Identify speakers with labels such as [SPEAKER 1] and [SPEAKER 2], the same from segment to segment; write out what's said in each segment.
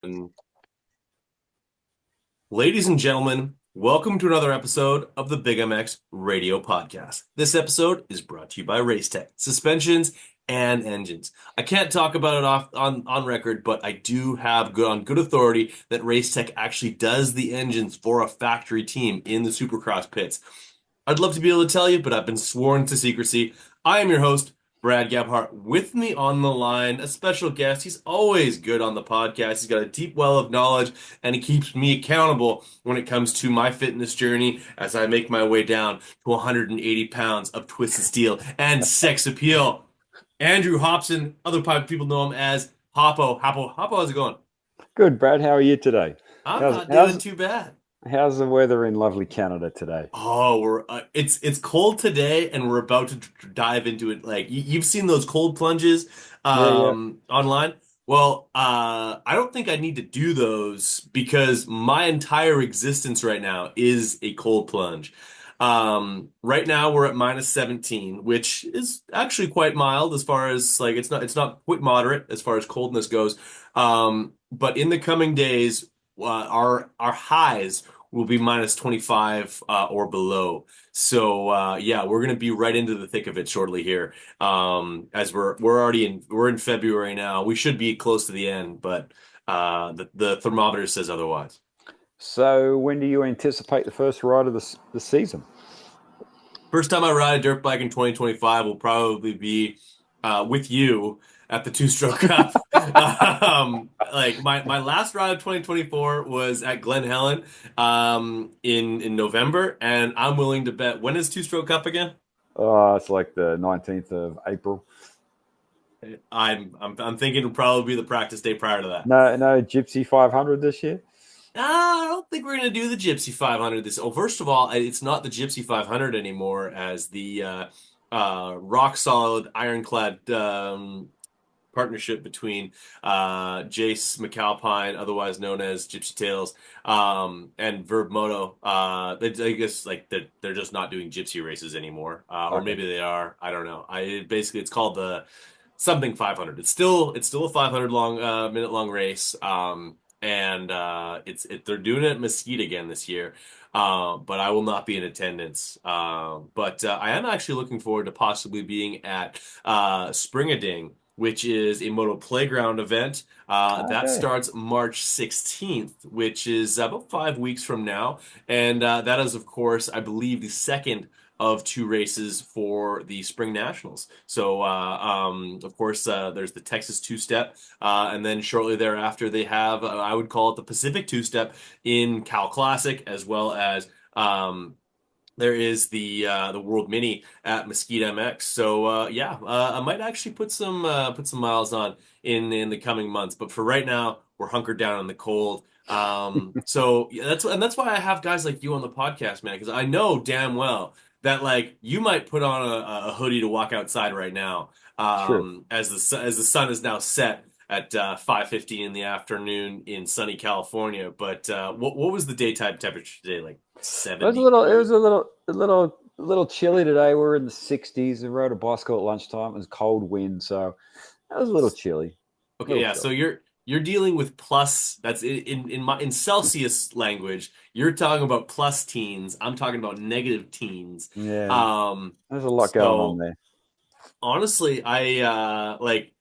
[SPEAKER 1] And ladies and gentlemen, welcome to another episode of the Big MX Radio Podcast. This episode is brought to you by Racetech, suspensions and engines. I can't talk about it on record, but I do have good authority that Racetech actually does the engines for a factory team in the Supercross pits. I'd love to be able to tell you, but I've been sworn to secrecy. I am your host, Brad Gebhart. With me on the line, a special guest. He's always good on the podcast. He's got a deep well of knowledge, and he keeps me accountable when it comes to my fitness journey as I make my way down to 180 pounds of twisted steel and sex appeal. Andrew Hobson, other people know him as Hoppo. Hoppo, how's it going?
[SPEAKER 2] Good, Brad. How are you today?
[SPEAKER 1] I'm
[SPEAKER 2] How's
[SPEAKER 1] not doing
[SPEAKER 2] how's
[SPEAKER 1] too bad.
[SPEAKER 2] how's the weather in lovely Canada today?
[SPEAKER 1] Oh, we're it's cold today, and we're about to dive into it. Like you've seen those cold plunges
[SPEAKER 2] Yeah, yeah.
[SPEAKER 1] online. Well, I don't think I need to do those because my entire existence right now is a cold plunge. Right now we're at minus 17, which is actually quite mild as far as like it's not quite moderate as far as coldness goes. But in the coming days, our highs will be minus 25 or below. So yeah, we're gonna be right into the thick of it shortly here. As we're in February now. We should be close to the end, but the thermometer says otherwise.
[SPEAKER 2] So, when do you anticipate the first ride of the season?
[SPEAKER 1] First time I ride a dirt bike in 2025 will probably be with you at the two-stroke cup. Like my last ride of 2024 was at Glen Helen in November, and I'm willing to bet when is two-stroke cup again?
[SPEAKER 2] It's like the 19th of April.
[SPEAKER 1] I'm thinking it'll probably be the practice day prior to that.
[SPEAKER 2] No, no Gypsy 500 this year.
[SPEAKER 1] I don't think we're gonna do the Gypsy 500 this. Oh, first of all, it's not the Gypsy 500 anymore as the rock solid ironclad partnership between Jace McAlpine, otherwise known as Gypsy Tales, and Verb Moto. I guess like they're just not doing Gypsy races anymore, or
[SPEAKER 2] Okay.
[SPEAKER 1] maybe they are. I don't know. Basically it's called the something 500. It's still a 500 minute long race. And they're doing it at Mesquite again this year. But I will not be in attendance. But I am actually looking forward to possibly being at Spring-A-Ding, which is a moto playground event. That
[SPEAKER 2] Okay.
[SPEAKER 1] starts March 16th, which is about 5 weeks from now. And that is, of course, I believe the second of two races for the Spring Nationals. So, of course, there's the Texas two-step, and then shortly thereafter they have, I would call it the Pacific two-step in Cal Classic, as well as there is the World Mini at Mesquite MX. So yeah, I might actually put some miles on in the coming months. But for right now, we're hunkered down in the cold. So yeah, that's why I have guys like you on the podcast, man, because I know damn well that like you might put on a hoodie to walk outside right now,
[SPEAKER 2] True.
[SPEAKER 1] as the sun is now set at 5:50 in the afternoon in sunny California. But what was the daytime temperature today? Like
[SPEAKER 2] It was a little. It was
[SPEAKER 1] 70.
[SPEAKER 2] a little chilly today. We were in the 60s. I rode a bicycle at lunchtime. It was cold wind, so it was a little chilly. A
[SPEAKER 1] Okay,
[SPEAKER 2] little
[SPEAKER 1] yeah. So
[SPEAKER 2] chilly.
[SPEAKER 1] you're dealing with plus. That's in Celsius language. You're talking about plus teens. I'm talking about negative teens.
[SPEAKER 2] Yeah,
[SPEAKER 1] Um,
[SPEAKER 2] there's a lot going on
[SPEAKER 1] so
[SPEAKER 2] there.
[SPEAKER 1] honestly, I like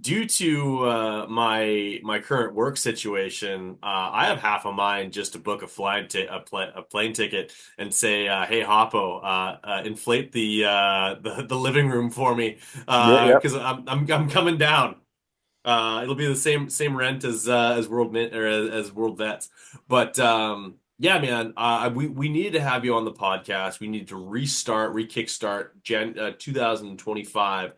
[SPEAKER 1] due to my current work situation, I have half a mind just to book a plane ticket and say, "Hey, Hoppo, inflate the living room for me,
[SPEAKER 2] Yeah, yep.
[SPEAKER 1] because I'm coming down." It'll be the same rent as World Mint or as World Vets, but yeah, man, we needed to have you on the podcast. We need to kickstart 2025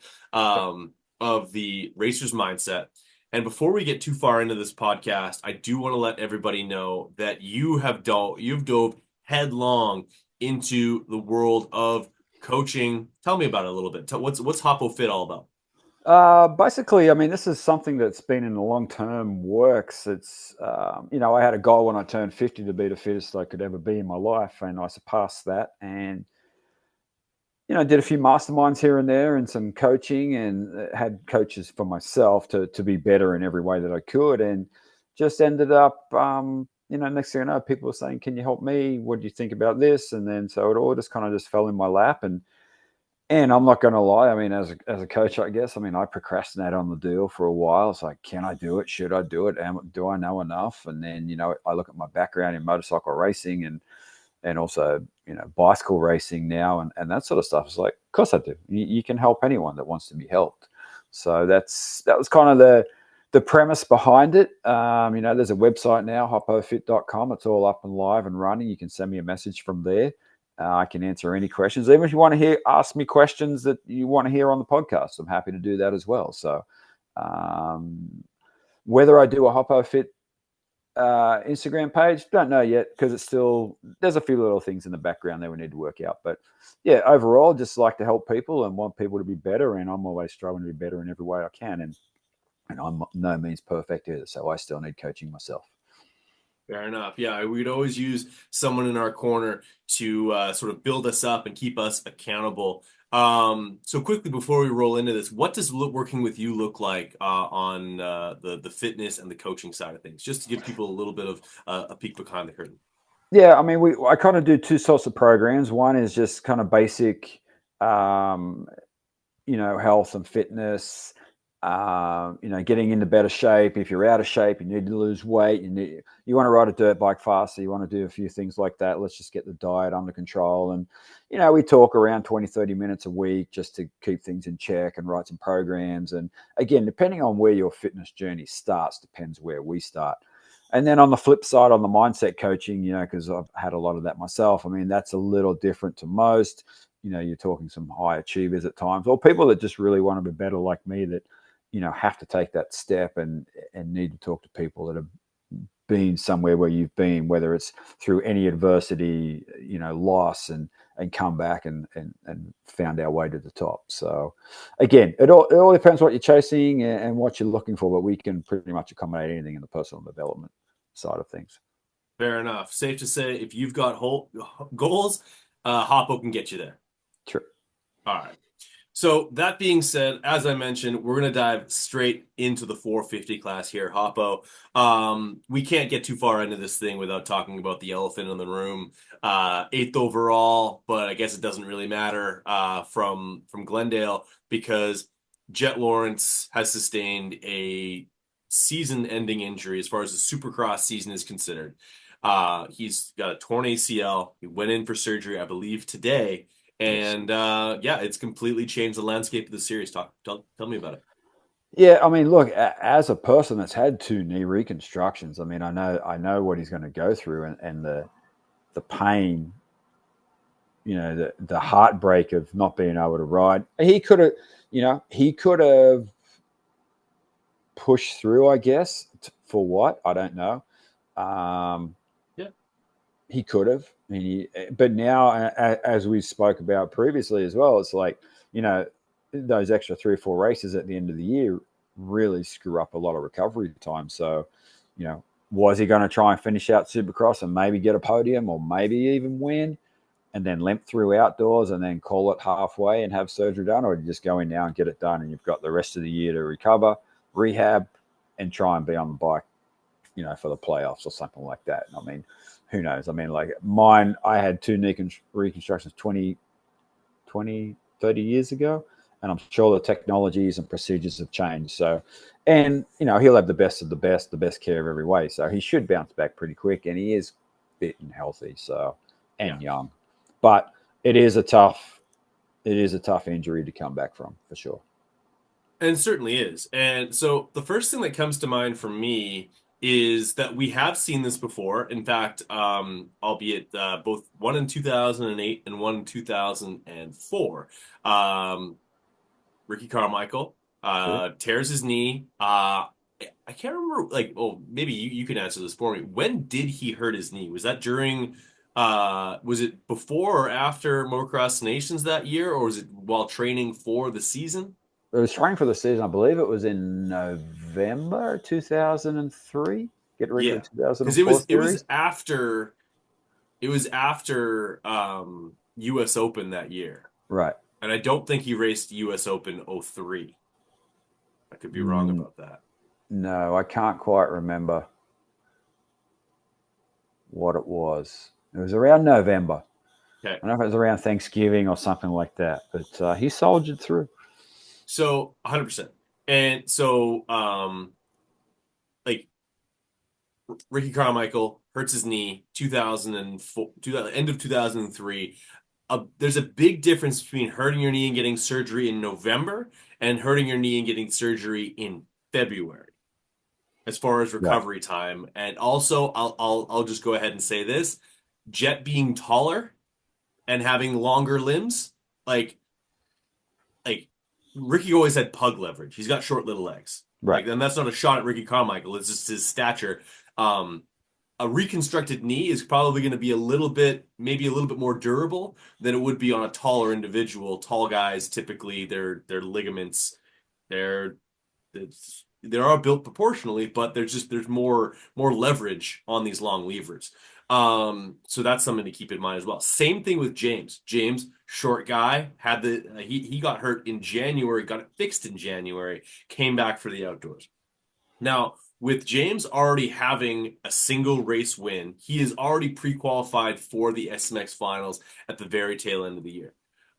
[SPEAKER 1] of the racer's mindset. And before we get too far into this podcast, I do want to let everybody know that you've dove headlong into the world of coaching. Tell me about it a little bit. What's Hoppo Fit all about?
[SPEAKER 2] Basically, I mean, this is something that's been in the long-term works. I had a goal when I turned 50 to be the fittest I could ever be in my life, and I surpassed that. And did a few masterminds here and there, and some coaching, and had coaches for myself to be better in every way that I could, and just ended up, next thing I know, people were saying, "Can you help me? What do you think about this?" And then so it all just kind of just fell in my lap. And I'm not going to lie. I mean, as a coach, I guess, I mean, I procrastinated on the deal for a while. It's like, can I do it? Should I do it? Do I know enough? And then, I look at my background in motorcycle racing and also, bicycle racing now and that sort of stuff. It's like, of course I do. You can help anyone that wants to be helped. So that was kind of the premise behind it. There's a website now, hoppofit.com. It's all up and live and running. You can send me a message from there. I can answer any questions. Even if you want to ask me questions that you want to hear on the podcast, I'm happy to do that as well. So whether I do a Hoppo Fit Instagram page, don't know yet, because there's a few little things in the background that we need to work out. But yeah, overall, just like to help people and want people to be better. And I'm always striving to be better in every way I can. And I'm no means perfect either. So I still need coaching myself.
[SPEAKER 1] Fair enough. Yeah, we'd always use someone in our corner to sort of build us up and keep us accountable. So quickly before we roll into this, what does working with you look like on the fitness and the coaching side of things? Just to give people a little bit of a peek behind the curtain.
[SPEAKER 2] Yeah, I mean, I kind of do two sorts of programs. One is just kind of basic, health and fitness. Getting into better shape. If you're out of shape, you need to lose weight. You want to ride a dirt bike faster. You want to do a few things like that. Let's just get the diet under control. And, we talk around 20, 30 minutes a week just to keep things in check and write some programs. And again, depending on where your fitness journey starts, depends where we start. And then on the flip side, on the mindset coaching, because I've had a lot of that myself. I mean, that's a little different to most. You're talking some high achievers at times, or people that just really want to be better like me that, have to take that step and need to talk to people that have been somewhere where you've been, whether it's through any adversity, loss and come back and found our way to the top. So again, it all depends what you're chasing and what you're looking for, but we can pretty much accommodate anything in the personal development side of things.
[SPEAKER 1] Fair enough. Safe to say, if you've got goals, Hoppo can get you there.
[SPEAKER 2] Sure.
[SPEAKER 1] All right. So that being said, as I mentioned, we're going to dive straight into the 450 class here, Hoppo. We can't get too far into this thing without talking about the elephant in the room. Eighth overall, but I guess it doesn't really matter from Glendale because Jet Lawrence has sustained a season-ending injury as far as the Supercross season is considered. He's got a torn ACL. He went in for surgery, I believe, today. And it's completely changed the landscape of the series. Tell me about it.
[SPEAKER 2] Yeah, I mean, look, as a person that's had two knee reconstructions, I mean, I know what he's going to go through and the pain, the heartbreak of not being able to ride. He could have pushed through, I guess, for what? I don't know. He could have. But now, as we spoke about previously as well, it's like, those extra 3 or 4 races at the end of the year really screw up a lot of recovery time. So, was he going to try and finish out Supercross and maybe get a podium or maybe even win and then limp through outdoors and then call it halfway and have surgery done? Or do you just go in now and get it done and you've got the rest of the year to recover, rehab, and try and be on the bike, for the playoffs or something like that? I mean, who knows? I mean, like mine, I had two knee reconstructions 20, 30 years ago. And I'm sure the technologies and procedures have changed. So, and, he'll have the best of the best care of every way. So he should bounce back pretty quick. And he is fit and healthy. So, and young. But it is a tough injury to come back from, for sure.
[SPEAKER 1] And certainly is. And so the first thing that comes to mind for me is that we have seen this before. In fact, albeit both one in 2008 and one in 2004. Ricky Carmichael tears his knee. I can't remember, maybe you can answer this for me. When did he hurt his knee? Was that during, was it before or after Motocross Nations that year, or was it while training for the season?
[SPEAKER 2] It was training for the season. I believe it was in November 2003. Get ready for 2004
[SPEAKER 1] because
[SPEAKER 2] series.
[SPEAKER 1] It was after U.S. Open that year,
[SPEAKER 2] right?
[SPEAKER 1] And I don't think he raced U.S. Open 03. I could be wrong about that.
[SPEAKER 2] No, I can't quite remember. what it was. It was around November.
[SPEAKER 1] Okay.
[SPEAKER 2] I don't know if it was around Thanksgiving or something like that, but he soldiered through.
[SPEAKER 1] So 100%. And so like Ricky Carmichael hurts his knee 2004, end of 2003. There's a big difference between hurting your knee and getting surgery in November and hurting your knee and getting surgery in February as far as
[SPEAKER 2] Right.
[SPEAKER 1] recovery time. And also, I'll just go ahead and say this: Jet being taller and having longer limbs, like like Ricky always had pug leverage. He's got short little legs.
[SPEAKER 2] Right.
[SPEAKER 1] Like, and that's not a shot at Ricky Carmichael. It's just his stature. Um, a reconstructed knee is probably going to be maybe a little bit more durable than it would be on a taller individual. Tall guys typically their ligaments, they're they are built proportionally, but there's more leverage on these long levers. So that's something to keep in mind as well. Same thing with James. James, short guy, had he got hurt in January, got it fixed in January, came back for the outdoors. Now, with James already having a single race win, he is already pre-qualified for the SMX finals at the very tail end of the year.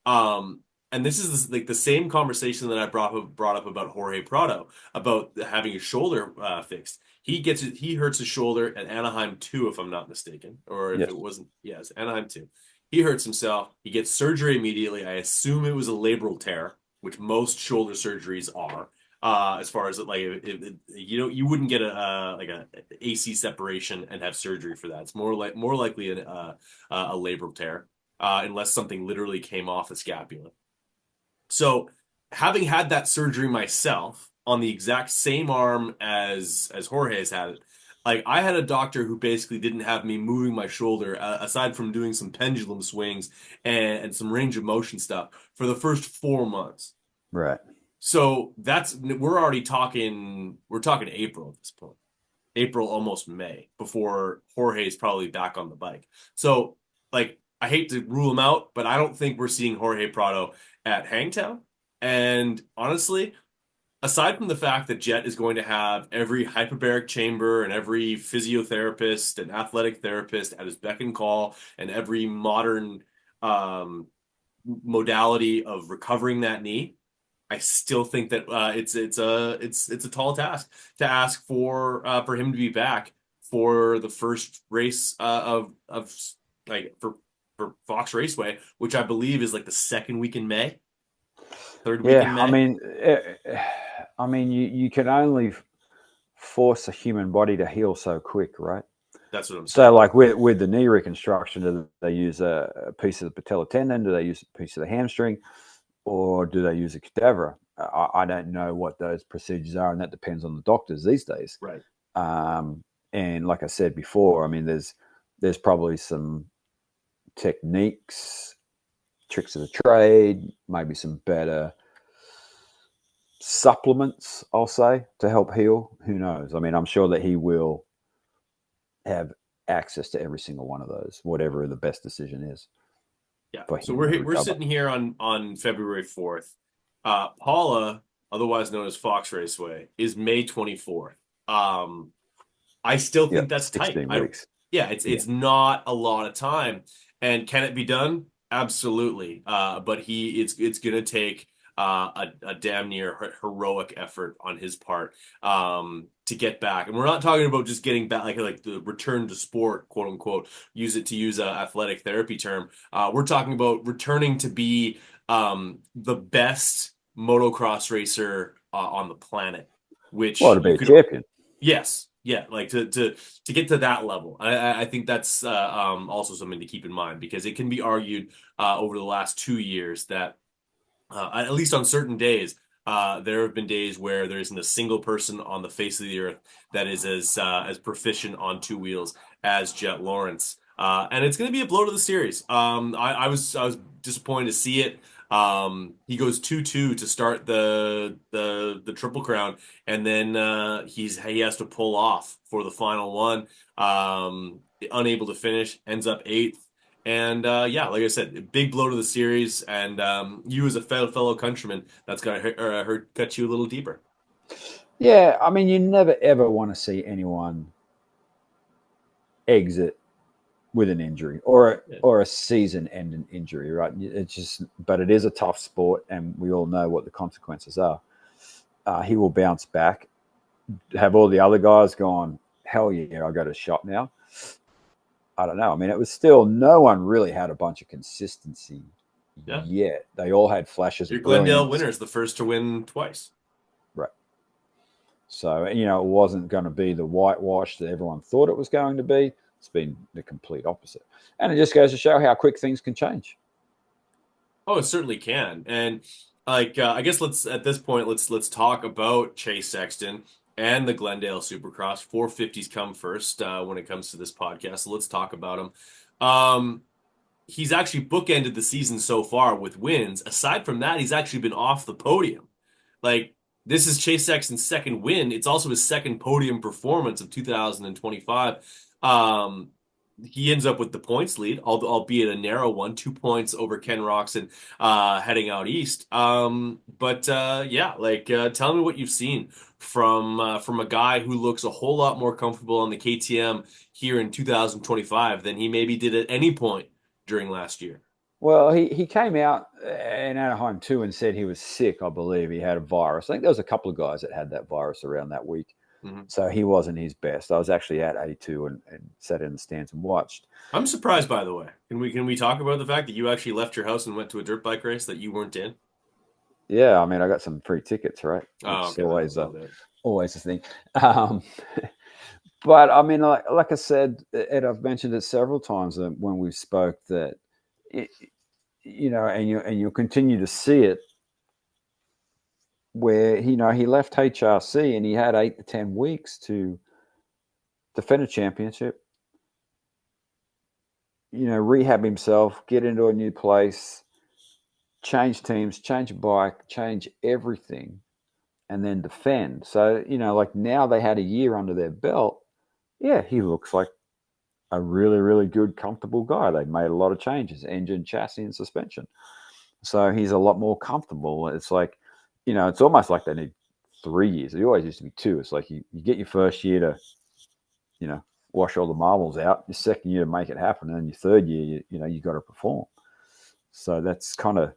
[SPEAKER 1] Um, and this is like the same conversation that I brought up about Jorge Prado about having his shoulder fixed. He hurts his shoulder at Anaheim 2, if I'm not mistaken, or if
[SPEAKER 2] Yes.
[SPEAKER 1] it wasn't, yes, Anaheim 2. He hurts himself. He gets surgery immediately. I assume it was a labral tear, which most shoulder surgeries are. As far as like you wouldn't get a AC separation and have surgery for that. It's more likely a labral tear, unless something literally came off the scapula. So, having had that surgery myself on the exact same arm as Jorge has had it, like I had a doctor who basically didn't have me moving my shoulder, aside from doing some pendulum swings and some range of motion stuff for the first 4 months.
[SPEAKER 2] Right.
[SPEAKER 1] So we're talking April at this point. April, almost May, before Jorge's probably back on the bike. So, like, I hate to rule him out, but I don't think we're seeing Jorge Prado at Hangtown. And honestly, aside from the fact that Jet is going to have every hyperbaric chamber and every physiotherapist and athletic therapist at his beck and call, and every modern um, modality of recovering that knee, I still think that it's a tall task to ask for him to be back for the first race of like for Fox Raceway, which I believe is like the second week in May, third week in
[SPEAKER 2] Yeah.
[SPEAKER 1] May.
[SPEAKER 2] I mean, you can only force a human body to heal so quick, right?
[SPEAKER 1] That's what I'm
[SPEAKER 2] So,
[SPEAKER 1] saying.
[SPEAKER 2] like with the knee reconstruction, do they use a piece of the patella tendon? Do they use a piece of the hamstring? Or do they use a cadaver? I don't know what those procedures are, and that depends on the doctors these days.
[SPEAKER 1] Right.
[SPEAKER 2] And like I said before, I mean, there's probably some techniques, tricks of the trade, maybe some better supplements, I'll say, to help heal. Who knows? I mean, I'm sure that he will have access to every single one of those, whatever the best decision is
[SPEAKER 1] Yeah.
[SPEAKER 2] for
[SPEAKER 1] So
[SPEAKER 2] him to
[SPEAKER 1] we're
[SPEAKER 2] recover.
[SPEAKER 1] sitting here on February 4th. Paula, otherwise known as Fox Raceway, is May 24th. I still think
[SPEAKER 2] Yep,
[SPEAKER 1] that's tight.
[SPEAKER 2] 16
[SPEAKER 1] I
[SPEAKER 2] weeks.
[SPEAKER 1] Yeah,
[SPEAKER 2] Yeah.
[SPEAKER 1] it's not a lot of time. And can it be done? Absolutely. But it's gonna take a damn near heroic effort on his part to get back. And we're not talking about just getting back like the return to sport, quote unquote, use a athletic therapy term. We're talking about returning to be the best motocross racer on the planet,
[SPEAKER 2] Well,
[SPEAKER 1] which
[SPEAKER 2] to be
[SPEAKER 1] you
[SPEAKER 2] a
[SPEAKER 1] could.
[SPEAKER 2] champion.
[SPEAKER 1] Yes, yeah, like to get to that level. I think that's also something to keep in mind because it can be argued over the last 2 years that at least on certain days there have been days where there isn't a single person on the face of the earth that is as proficient on two wheels as Jet Lawrence. And it's going to be a blow to the series. I was disappointed to see it. He goes 2-2 to start the Triple Crown, and then he has to pull off for the final one. Unable to finish, ends up eighth. And yeah, like I said, big blow to the series. And you, as a fellow countryman, that's gonna cut you a little deeper.
[SPEAKER 2] Yeah, I mean, you never ever want to see anyone exit. with an injury
[SPEAKER 1] Yeah.
[SPEAKER 2] or a season-ending injury, right? It's just, but it is a tough sport, and we all know what the consequences are. He will bounce back. Have all the other guys gone, hell yeah, I got a shot now? I don't know. I mean, it was still, no one really had a bunch of consistency
[SPEAKER 1] Yeah.
[SPEAKER 2] yet. They all had flashes
[SPEAKER 1] Your
[SPEAKER 2] of
[SPEAKER 1] Glendale
[SPEAKER 2] brilliance.
[SPEAKER 1] winner is the first to win twice.
[SPEAKER 2] Right. So, it wasn't going to be the whitewash that everyone thought it was going to be. It's been the complete opposite. And it just goes to show how quick things can change.
[SPEAKER 1] Oh, it certainly can. And I guess let's at this point let's talk about Chase Sexton and the Glendale Supercross. 450s come first when it comes to this podcast. So let's talk about him. He's actually bookended the season so far with wins. Aside from that, he's actually been off the podium. Like, this is Chase Sexton's second win. It's also his second podium performance of 2025. Um, he ends up with the points lead, albeit a narrow one, 2 points over Ken Roxon heading out east. Tell me what you've seen from a guy who looks a whole lot more comfortable on the KTM here in 2025 than he maybe did at any point during last year.
[SPEAKER 2] Well, he came out in Anaheim too and said he was sick. I believe he had a virus. I think there was a couple of guys that had that virus around that week.
[SPEAKER 1] Mhm.
[SPEAKER 2] So he wasn't his best. I was actually at A2 and sat in the stands and watched.
[SPEAKER 1] I'm surprised, by the way. Can we talk about the fact that you actually left your house and went to a dirt bike race that you weren't in?
[SPEAKER 2] Yeah, I mean, I got some free tickets, right?
[SPEAKER 1] Oh,
[SPEAKER 2] Which is
[SPEAKER 1] okay, that was about it.
[SPEAKER 2] always a thing. Um, but I mean, like I said, Ed, I've mentioned it several times when we spoke that, it, and you'll continue to see it where he left HRC and he had 8 to 10 weeks to defend a championship, rehab himself, get into a new place, change teams, change a bike, change everything, and then defend. So, like now they had a year under their belt. Yeah, he looks like a really, really good, comfortable guy. They've made a lot of changes, engine, chassis, and suspension. So he's a lot more comfortable. It's like, it's almost like they need 3 years. It always used to be two. It's like you get your first year to, wash all the marbles out. Your second year to make it happen, and then your third year, you got to perform. So that's kind of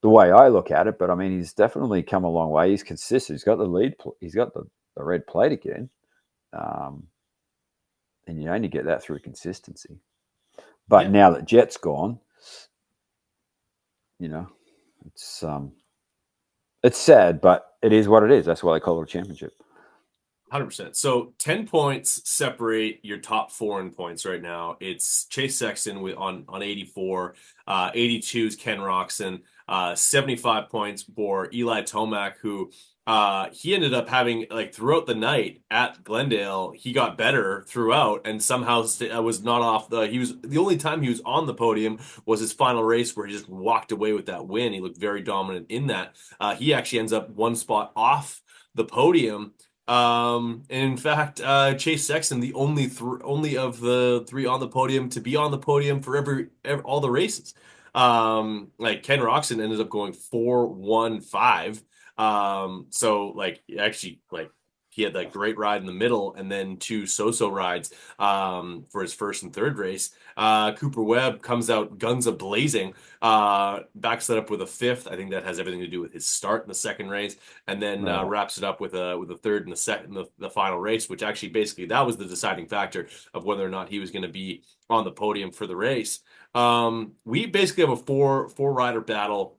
[SPEAKER 2] the way I look at it. But I mean, he's definitely come a long way. He's consistent. He's got the lead. He's got the red plate again, and you only get that through consistency. But
[SPEAKER 1] Yeah,
[SPEAKER 2] now that Jet's gone, you know, it's it's sad, but it is what it is. That's why they call it a championship.
[SPEAKER 1] 100%. So 10 points separate your top four in points right now. It's Chase Sexton on 84, 82 is Ken Roxon, 75 points for Eli Tomac, who he ended up having, like, throughout the night at Glendale, he got better throughout and somehow was not off he was the only time he was on the podium was his final race where he just walked away with that win. He looked very dominant in that. He actually ends up one spot off the podium. And in fact, Chase Sexton, the only of the three on the podium to be on the podium for all the races. Like Ken Roxon ended up going 4-1-5. So like actually like he had that great ride in the middle and then two so-so rides for his first and third race. Cooper Webb comes out guns a blazing, backs that up with a fifth. I think that has everything to do with his start in the second race, and then wraps it up with a third in the final race, which actually basically that was the deciding factor of whether or not he was going to be on the podium for the race. We basically have a four rider battle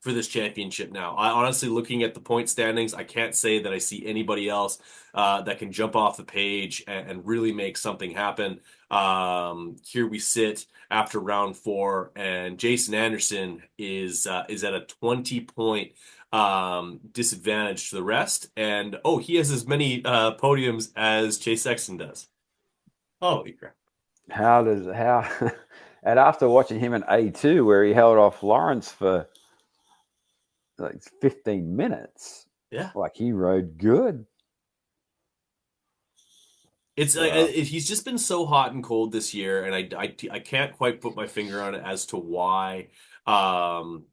[SPEAKER 1] for this championship now. I honestly, looking at the point standings, I can't say that I see anybody else that can jump off the page and really make something happen. Here we sit after round four, and Jason Anderson is at a 20-point disadvantage to the rest. And he has as many podiums as Chase Sexton does. Holy crap!
[SPEAKER 2] How and after watching him in A2 where he held off Lawrence for like 15 minutes,
[SPEAKER 1] Yeah.
[SPEAKER 2] like he rode good.
[SPEAKER 1] It's
[SPEAKER 2] So
[SPEAKER 1] he's just been so hot and cold this year, and I can't quite put my finger on it as to why.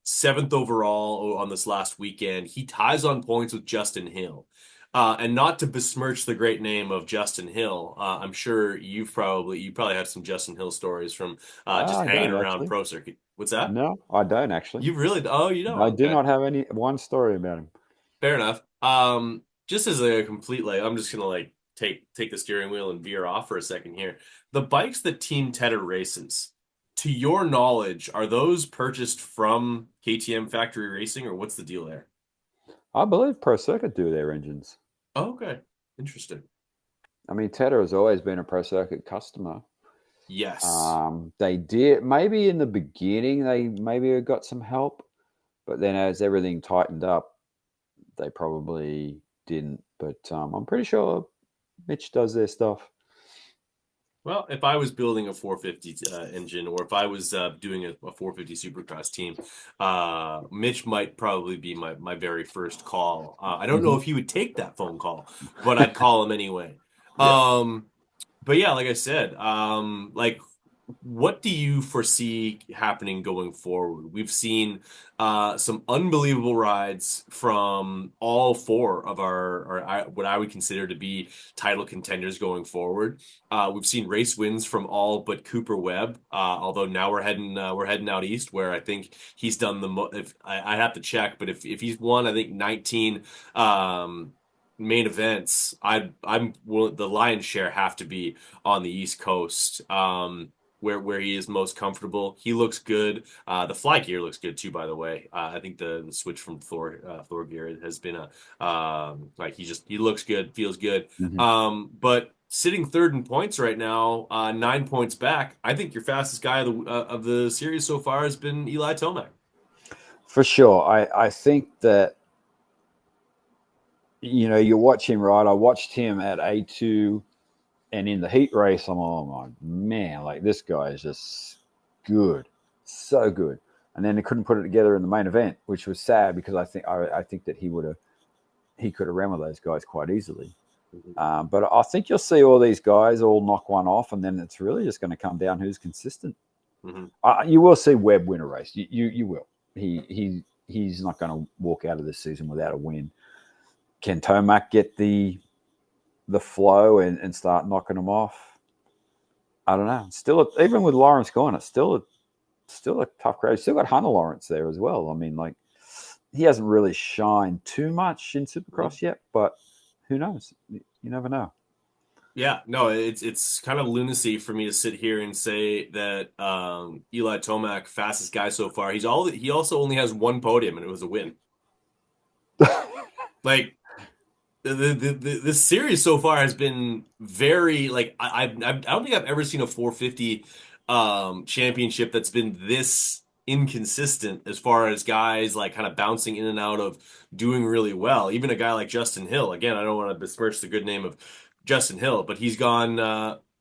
[SPEAKER 1] Seventh overall on this last weekend, he ties on points with Justin Hill. And not to besmirch the great name of Justin Hill, I'm sure you probably have some Justin Hill stories from just
[SPEAKER 2] I
[SPEAKER 1] hanging
[SPEAKER 2] don't
[SPEAKER 1] around
[SPEAKER 2] actually.
[SPEAKER 1] pro circuit. What's that?
[SPEAKER 2] No, I don't actually.
[SPEAKER 1] You really? Oh, you don't?
[SPEAKER 2] I do
[SPEAKER 1] Okay.
[SPEAKER 2] not have any one story about him.
[SPEAKER 1] Fair enough. Just as a complete like, I'm just gonna like take the steering wheel and veer off for a second here. The bikes that Team Tedder races, to your knowledge, are those purchased from KTM Factory Racing, or what's the deal there?
[SPEAKER 2] I believe Pro Circuit do their engines.
[SPEAKER 1] Oh, okay, interesting.
[SPEAKER 2] I mean, Tedder has always been a Pro Circuit customer.
[SPEAKER 1] Yes.
[SPEAKER 2] They did maybe in the beginning they maybe got some help, but then as everything tightened up, they probably didn't. But I'm pretty sure Mitch does their stuff.
[SPEAKER 1] Well, if I was building a 450 engine, or if I was doing a 450 Supercross team, Mitch might probably be my very first call. I don't know
[SPEAKER 2] Hmm.
[SPEAKER 1] if he would take that phone call, but I'd call him anyway.
[SPEAKER 2] Yeah.
[SPEAKER 1] Um, but yeah, like I said, like what do you foresee happening going forward? We've seen some unbelievable rides from all four of what I would consider to be title contenders going forward. We've seen race wins from all but Cooper Webb. Although now we're heading out east, where I think he's done the most. If I have to check, but if he's won, I think 19 main events. The lion's share have to be on the East Coast. Where he is most comfortable. He looks good. The fly gear looks good too, by the way. I think the switch from Thor gear has been a like he looks good, feels good.
[SPEAKER 2] Hmm.
[SPEAKER 1] But sitting third in points right now, 9 points back. I think your fastest guy of the series so far has been Eli Tomac.
[SPEAKER 2] For sure. I think that you watch him ride. I watched him at A2 and in the heat race. I'm oh my man, like this guy is just good, so good. And then he couldn't put it together in the main event, which was sad because I think that he could have ran with those guys quite easily. But I think you'll see all these guys all knock one off, and then it's really just going to come down who's consistent.
[SPEAKER 1] Mm-hmm.
[SPEAKER 2] You will see Webb win a race. You will. He's not going to walk out of this season without a win. Can Tomac get the flow and start knocking them off? I don't know. Even with Lawrence gone, it's still a tough crowd. You still got Hunter Lawrence there as well. I mean, like he hasn't really shined too much in
[SPEAKER 1] Mm-hmm.
[SPEAKER 2] Supercross yet, but who knows? You never know.
[SPEAKER 1] Yeah, no, it's kind of lunacy for me to sit here and say that Eli Tomac, fastest guy so far. He also only has one podium, and it was a win. Like this series so far has been very like I don't think I've ever seen a 450 championship that's been this inconsistent as far as guys like kind of bouncing in and out of doing really well. Even a guy like Justin Hill. Again, I don't want to besmirch the good name of Justin Hill, but he's gone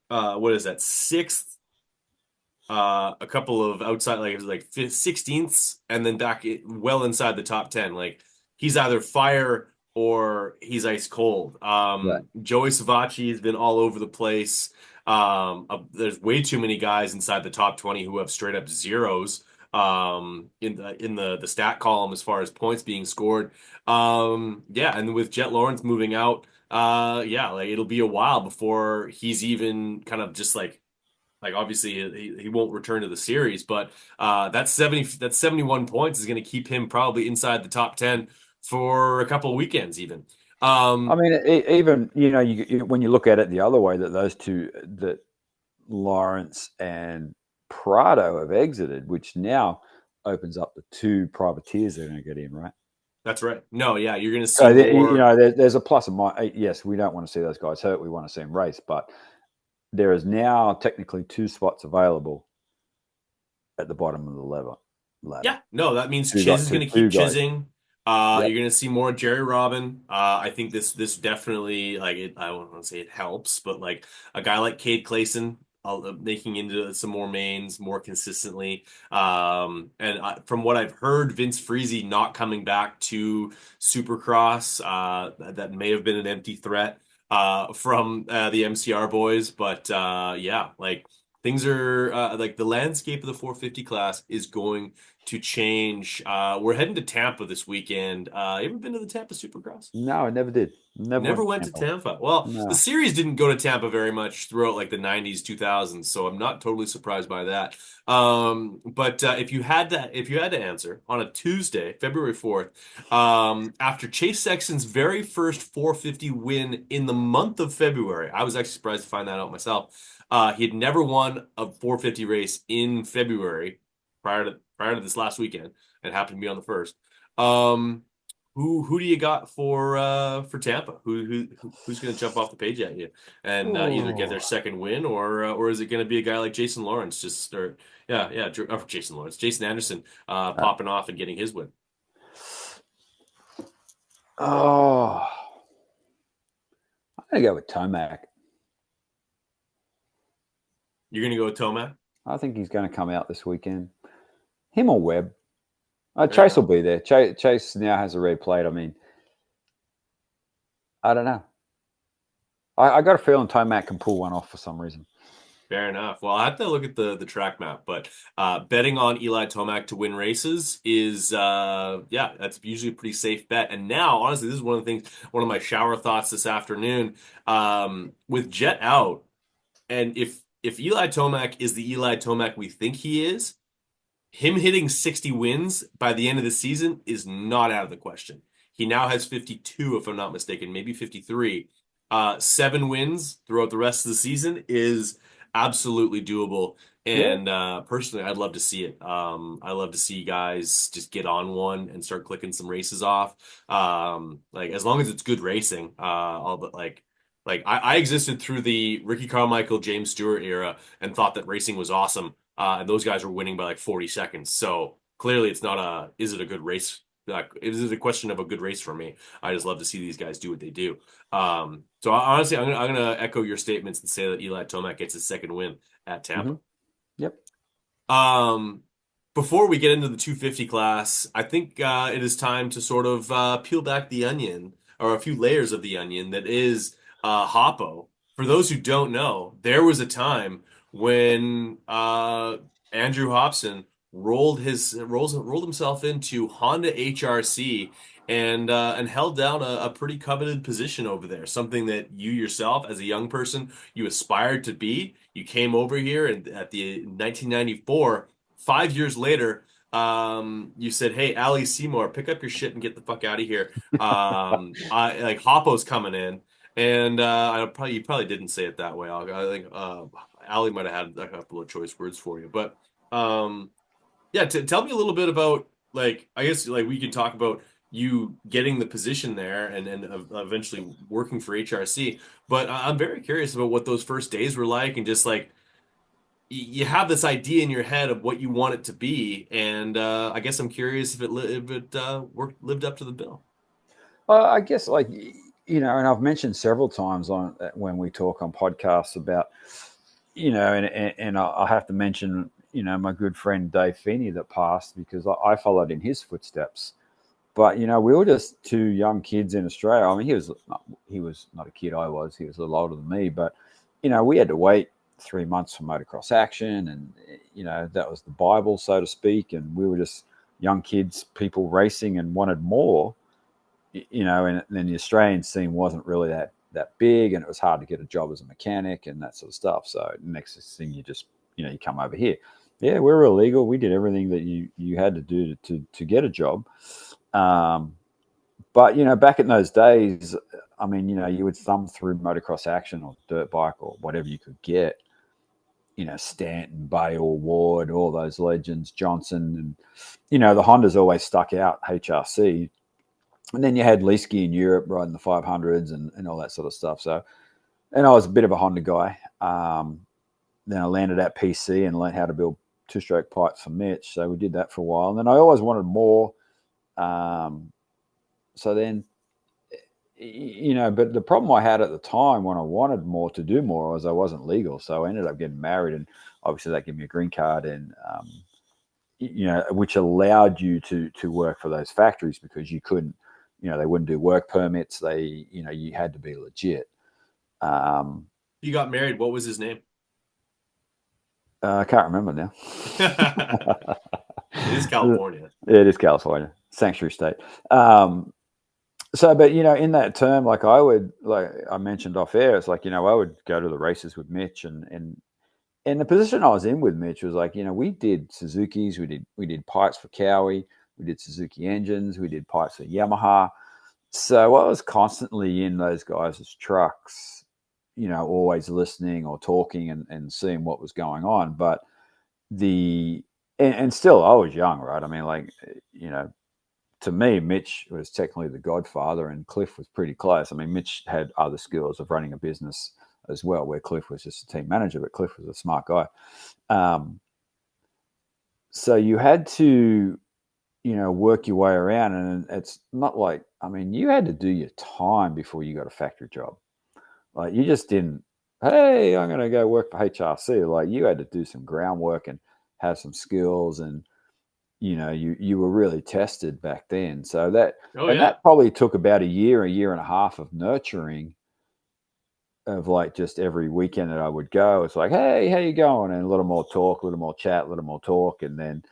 [SPEAKER 1] what is that, sixth, a couple of outside like it was like 16ths, and then well inside the top 10. Like he's either fire or he's ice cold.
[SPEAKER 2] Right.
[SPEAKER 1] Joey Savacci has been all over the place. There's way too many guys inside the top 20 who have straight up zeros in the stat column as far as points being scored. Yeah, and with Jet Lawrence moving out, yeah, like it'll be a while before he's even kind of just like obviously he won't return to the series, but that 71 points is going to keep him probably inside the top 10 for a couple of weekends even.
[SPEAKER 2] I
[SPEAKER 1] Um,
[SPEAKER 2] mean, even when you look at it the other way, that those two, that Lawrence and Prado have exited, which now opens up the two privateers they're going to get in, right?
[SPEAKER 1] that's right. No, yeah, you're going to see
[SPEAKER 2] So
[SPEAKER 1] more.
[SPEAKER 2] there's a plus and minus. Yes, we don't want to see those guys hurt. We want to see them race, but there is now technically two spots available at the bottom of the ladder.
[SPEAKER 1] Yeah, no, that means
[SPEAKER 2] Two
[SPEAKER 1] Chiz
[SPEAKER 2] got
[SPEAKER 1] is
[SPEAKER 2] two,
[SPEAKER 1] going to keep
[SPEAKER 2] two guys.
[SPEAKER 1] chizzing.
[SPEAKER 2] Yep.
[SPEAKER 1] You're going to see more Jerry Robin. I think this definitely like it. I don't want to say it helps, but like a guy like Cade Clayson, making into some more mains more consistently. And from what I've heard, Vince Freezy not coming back to Supercross. That may have been an empty threat from the MCR boys, but yeah, like things are like the landscape of the 450 class is going to change. We're heading to Tampa this weekend. You ever been to the Tampa Supercross?
[SPEAKER 2] No, I never did. Never
[SPEAKER 1] Never
[SPEAKER 2] went to
[SPEAKER 1] went to
[SPEAKER 2] Tampa.
[SPEAKER 1] Tampa. Well, the
[SPEAKER 2] No.
[SPEAKER 1] series didn't go to Tampa very much throughout like the 90s, 2000s, so I'm not totally surprised by that. But if you had to answer on a Tuesday, February 4th, after Chase Sexton's very first 450 win in the month of February, I was actually surprised to find that out myself. He had never won a 450 race in February prior to this last weekend. It happened to be on the first. Um, who do you got for Tampa? Who's going to jump off the page at you and either get their
[SPEAKER 2] Oh.
[SPEAKER 1] second win or is it going to be a guy like Jason Lawrence Jason Lawrence, Jason Anderson
[SPEAKER 2] Uh,
[SPEAKER 1] popping off and getting his win?
[SPEAKER 2] oh. I'm going to go with Tomac.
[SPEAKER 1] You're going to go with Tomac?
[SPEAKER 2] I think he's going to come out this weekend. Him or Webb.
[SPEAKER 1] Fair
[SPEAKER 2] Chase will
[SPEAKER 1] enough.
[SPEAKER 2] be there. Chase now has a red plate. I mean, I don't know. I got a feeling Tomac can pull one off for some reason.
[SPEAKER 1] Fair enough. Well, I have to look at the track map, but betting on Eli Tomac to win races is yeah, that's usually a pretty safe bet. And now, honestly, this is one of the things, one of my shower thoughts this afternoon. With Jet out, and if Eli Tomac is the Eli Tomac we think he is, him hitting 60 wins by the end of the season is not out of the question. He now has 52, if I'm not mistaken, maybe 53. 7 wins throughout the rest of the season is absolutely doable.
[SPEAKER 2] Yeah.
[SPEAKER 1] And personally, I'd love to see it. I love to see guys just get on one and start clicking some races off. Like as long as it's good racing, all but I existed through the Ricky Carmichael, James Stewart era and thought that racing was awesome. And those guys were winning by like 40 seconds. So clearly, it's not is it a good race? Is it a question of a good race for me? I just love to see these guys do what they do. So honestly, I'm gonna echo your statements and say that Eli Tomac gets his second win at
[SPEAKER 2] Mm-hmm.
[SPEAKER 1] Tampa.
[SPEAKER 2] Yep.
[SPEAKER 1] Um, Before we get into the 250 class, I think it is time to sort of peel back the onion or a few layers of the onion that is Hoppo. For those who don't know, there was a time when Andrew Hobson rolled himself into Honda HRC and held down a pretty coveted position over there. Something that you yourself, as a young person, you aspired to be. You came over here and at the 1994, 5 years later, you said, "Hey, Ali Seymour, pick up your shit and get the fuck out of here." I like Hoppo's coming in, and you probably didn't say it that way. I think Ali might have had a couple of choice words for you, but yeah, tell me a little bit about like I guess like we could talk about you getting the position there and eventually working for HRC. But I'm very curious about what those first days were like and just like you have this idea in your head of what you want it to be, and I guess I'm curious if it worked lived up to the bill.
[SPEAKER 2] I guess, and I've mentioned several times on when we talk on podcasts about, and I have to mention, my good friend Dave Feeney that passed because I followed in his footsteps. But we were just two young kids in Australia. I mean, he was not a kid. He was a little older than me. But we had to wait 3 months for motocross action, and that was the Bible, so to speak. And we were just young kids, people racing and wanted more. And then the Australian scene wasn't really that big, and it was hard to get a job as a mechanic and that sort of stuff. So next thing you just you come over here. Yeah, we were illegal. We did everything that you had to do to get a job. But back in those days, I mean, you would thumb through motocross action or dirt bike or whatever you could get. Stanton, Bale, Ward, all those legends, Johnson, and the Hondas always stuck out. HRC, and then you had Leesky in Europe riding the 500s and all that sort of stuff. So, and I was a bit of a Honda guy. Then I landed at PC and learned how to build two-stroke pipes for Mitch. So we did that for a while, and then I always wanted more. So then, but the problem I had at the time when I wanted more to do more was I wasn't legal. So I ended up getting married, and obviously that gave me a green card, and which allowed you to work for those factories because you couldn't, they wouldn't do work permits. They, you had to be legit.
[SPEAKER 1] You got married. What was his name?
[SPEAKER 2] I can't remember now.
[SPEAKER 1] It is California.
[SPEAKER 2] It is California, sanctuary state. But in that term, like I mentioned off air, it's like I would go to the races with Mitch, and the position I was in with Mitch was like we did Suzuki's, we did pipes for Cowie, we did Suzuki engines, we did pipes for Yamaha. So I was constantly in those guys' trucks, always listening or talking and seeing what was going on. But and still I was young, right? I mean, like, to me, Mitch was technically the godfather and Cliff was pretty close. I mean, Mitch had other skills of running a business as well, where Cliff was just a team manager, but Cliff was a smart guy. So you had to, work your way around. And it's not like, I mean, you had to do your time before you got a factory job. Like, you just didn't, hey, I'm going to go work for HRC. Like, you had to do some groundwork and have some skills, and you were really tested back then. So
[SPEAKER 1] Oh yeah.
[SPEAKER 2] that probably took about a year and a half of nurturing, of like just every weekend that I would go. It's like, hey, how you going? And a little more talk, a little more chat, a little more talk. And then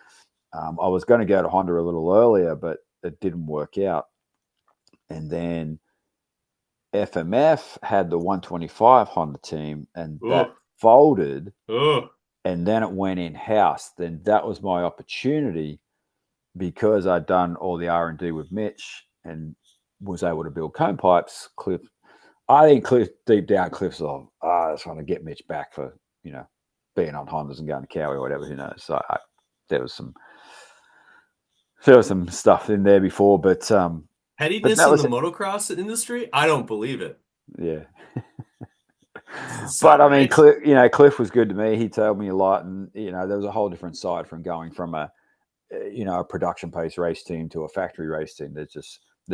[SPEAKER 2] I was going to go to Honda a little earlier, but it didn't work out. And then FMF had the 125 Honda team, and
[SPEAKER 1] Ooh.
[SPEAKER 2] that folded.
[SPEAKER 1] Ooh.
[SPEAKER 2] And then it went in-house. Then that was my opportunity, because I'd done all the R&D with Mitch and was able to build cone pipes. I think deep down, Cliff's like, I just want to get Mitch back for, being on Hondas and going to Cowie or whatever, who knows. So there was some stuff in there before, but
[SPEAKER 1] Pettiness
[SPEAKER 2] that
[SPEAKER 1] in the
[SPEAKER 2] was,
[SPEAKER 1] motocross industry? I don't believe it.
[SPEAKER 2] yeah.
[SPEAKER 1] Doesn't
[SPEAKER 2] But
[SPEAKER 1] sound
[SPEAKER 2] I mean,
[SPEAKER 1] right.
[SPEAKER 2] Cliff was good to me. He told me a lot, and there was a whole different side from going from a production pace race team to a factory race team. There's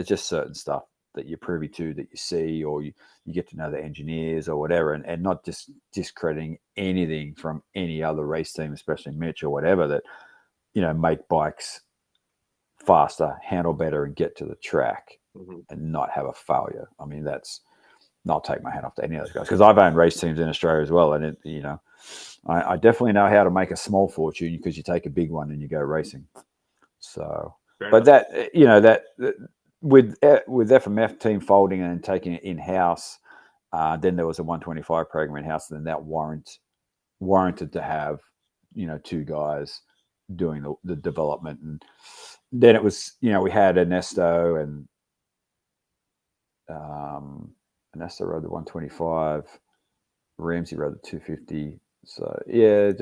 [SPEAKER 2] just certain stuff that you're privy to, that you see, or you get to know the engineers or whatever, and not just discrediting anything from any other race team, especially Mitch or whatever, that make bikes faster, handle better, and get to the track
[SPEAKER 1] Mhm.
[SPEAKER 2] and not have a failure. I mean, I'll take my hat off to any of those guys, because I've owned race teams in Australia as well, and I definitely know how to make a small fortune, because you take a big one and you go racing. So,
[SPEAKER 1] Fair
[SPEAKER 2] but
[SPEAKER 1] enough.
[SPEAKER 2] that with FMF team folding and taking it in house, then there was a 125 program in house, and then that warranted to have two guys doing the development. And then it was, we had Ernesto, and Ernesto rode the 125, Ramsey rode the 250. So yeah,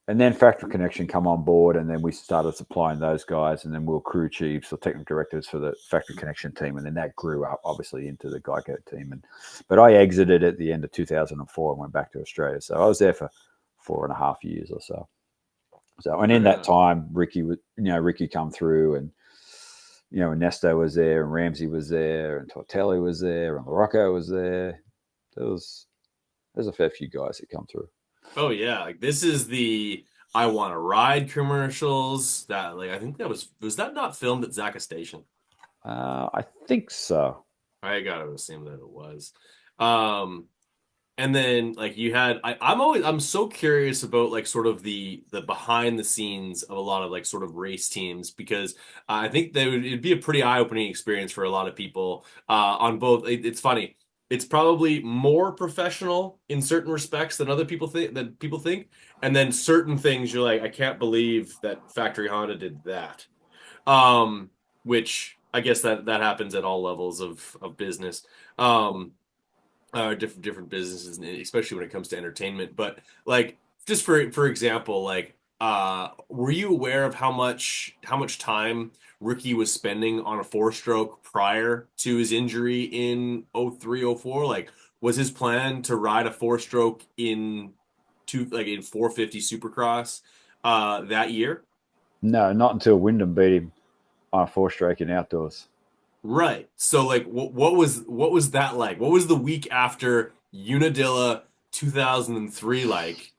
[SPEAKER 2] and then Factory Connection come on board, and then we started supplying those guys, and then we were crew chiefs or technical directors for the Factory Connection team, and then that grew up obviously into the Geico team. But I exited at the end of 2004 and went back to Australia. So I was there for 4.5 years or so. So, and in
[SPEAKER 1] Fair
[SPEAKER 2] that
[SPEAKER 1] enough.
[SPEAKER 2] time, Ricky come through, and Ernesto was there, and Ramsey was there, and Tortelli was there, and Rocco was there. There's a fair few guys that come through.
[SPEAKER 1] Oh yeah, like this is the I want to ride commercials that like I think that was that not filmed at Zaka Station?
[SPEAKER 2] I think so.
[SPEAKER 1] I gotta assume that it was. Um and then like you had I'm so curious about like sort of the behind the scenes of a lot of like sort of race teams because I think it'd be a pretty eye-opening experience for a lot of people on both it's funny. It's probably more professional in certain respects than other people think and then certain things you're like I can't believe that Factory Honda did that. Which I guess that happens at all levels of business. Um different businesses, especially when it comes to entertainment. But like, just for example, like, were you aware of how much time Ricky was spending on a four stroke prior to his injury in 03 04? Like, was his plan to ride a four stroke in 450 Supercross that year?
[SPEAKER 2] No, not until Wyndham beat him on a four-stroke in outdoors.
[SPEAKER 1] Right. So like what was that like? What was the week after Unadilla 2003 like?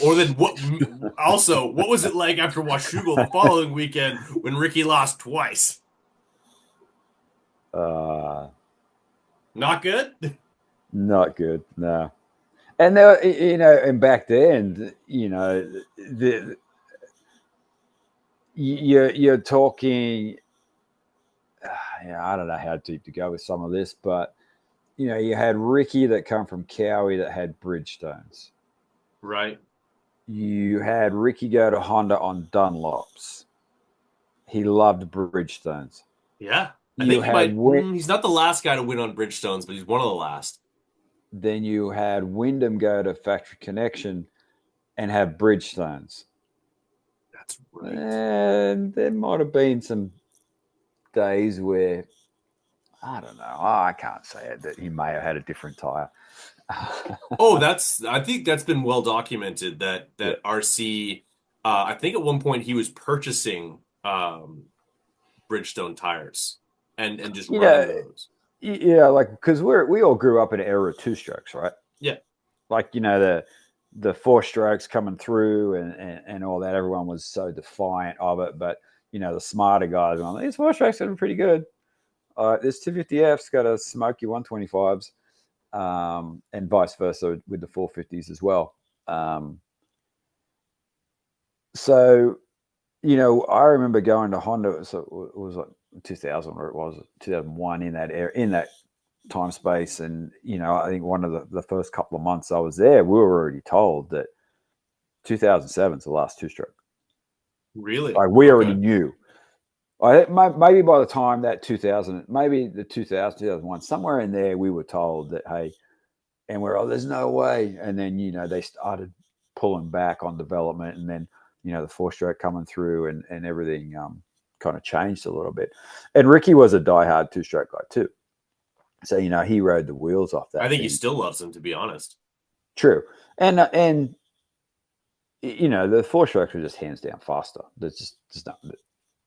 [SPEAKER 1] Or then what was it like after Washougal the following weekend when Ricky lost twice?
[SPEAKER 2] Uh,
[SPEAKER 1] Not good?
[SPEAKER 2] Not good. No. And there, and back then, the you're talking. Yeah, I don't know how deep to go with some of this, but you had Ricky that come from Cowie that had Bridgestones.
[SPEAKER 1] Right.
[SPEAKER 2] You had Ricky go to Honda on Dunlops. He loved Bridgestones.
[SPEAKER 1] Yeah. I
[SPEAKER 2] You
[SPEAKER 1] think he
[SPEAKER 2] had
[SPEAKER 1] might. He's not the last guy to win on Bridgestones, but he's one of the last.
[SPEAKER 2] Then you had Wyndham go to Factory Connection and have Bridgestones.
[SPEAKER 1] That's right.
[SPEAKER 2] And there might have been some days where I don't know. I can't say it that he may have had a different tire.
[SPEAKER 1] Oh, I think that's been well documented
[SPEAKER 2] Yeah,
[SPEAKER 1] that RC, I think at one point he was purchasing Bridgestone tires and just
[SPEAKER 2] you
[SPEAKER 1] running
[SPEAKER 2] know,
[SPEAKER 1] those.
[SPEAKER 2] like because we all grew up in an era of two strokes, right?
[SPEAKER 1] Yeah.
[SPEAKER 2] Like the four strokes coming through and all that. Everyone was so defiant of it, but the smarter guys were like, these four strokes are pretty good. This 250F's got a smoky 125s, and vice versa with the 450s as well. So I remember going to Honda. So it was like 2000, or it was 2001 in that time space. And I think one of the first couple of months I was there, we were already told that 2007 is the last two stroke.
[SPEAKER 1] Really?
[SPEAKER 2] Like we already
[SPEAKER 1] Okay.
[SPEAKER 2] knew. Maybe by the time that 2000, maybe the 2000, 2001, somewhere in there, we were told that, hey, and we're, there's no way. And then, they started pulling back on development, and then, the four stroke coming through, and everything kind of changed a little bit. And Ricky was a diehard two stroke guy too. So, he rode the wheels off
[SPEAKER 1] I
[SPEAKER 2] that
[SPEAKER 1] think he
[SPEAKER 2] thing.
[SPEAKER 1] still loves him, to be honest.
[SPEAKER 2] True. And the four strokes were just hands down faster. There's not,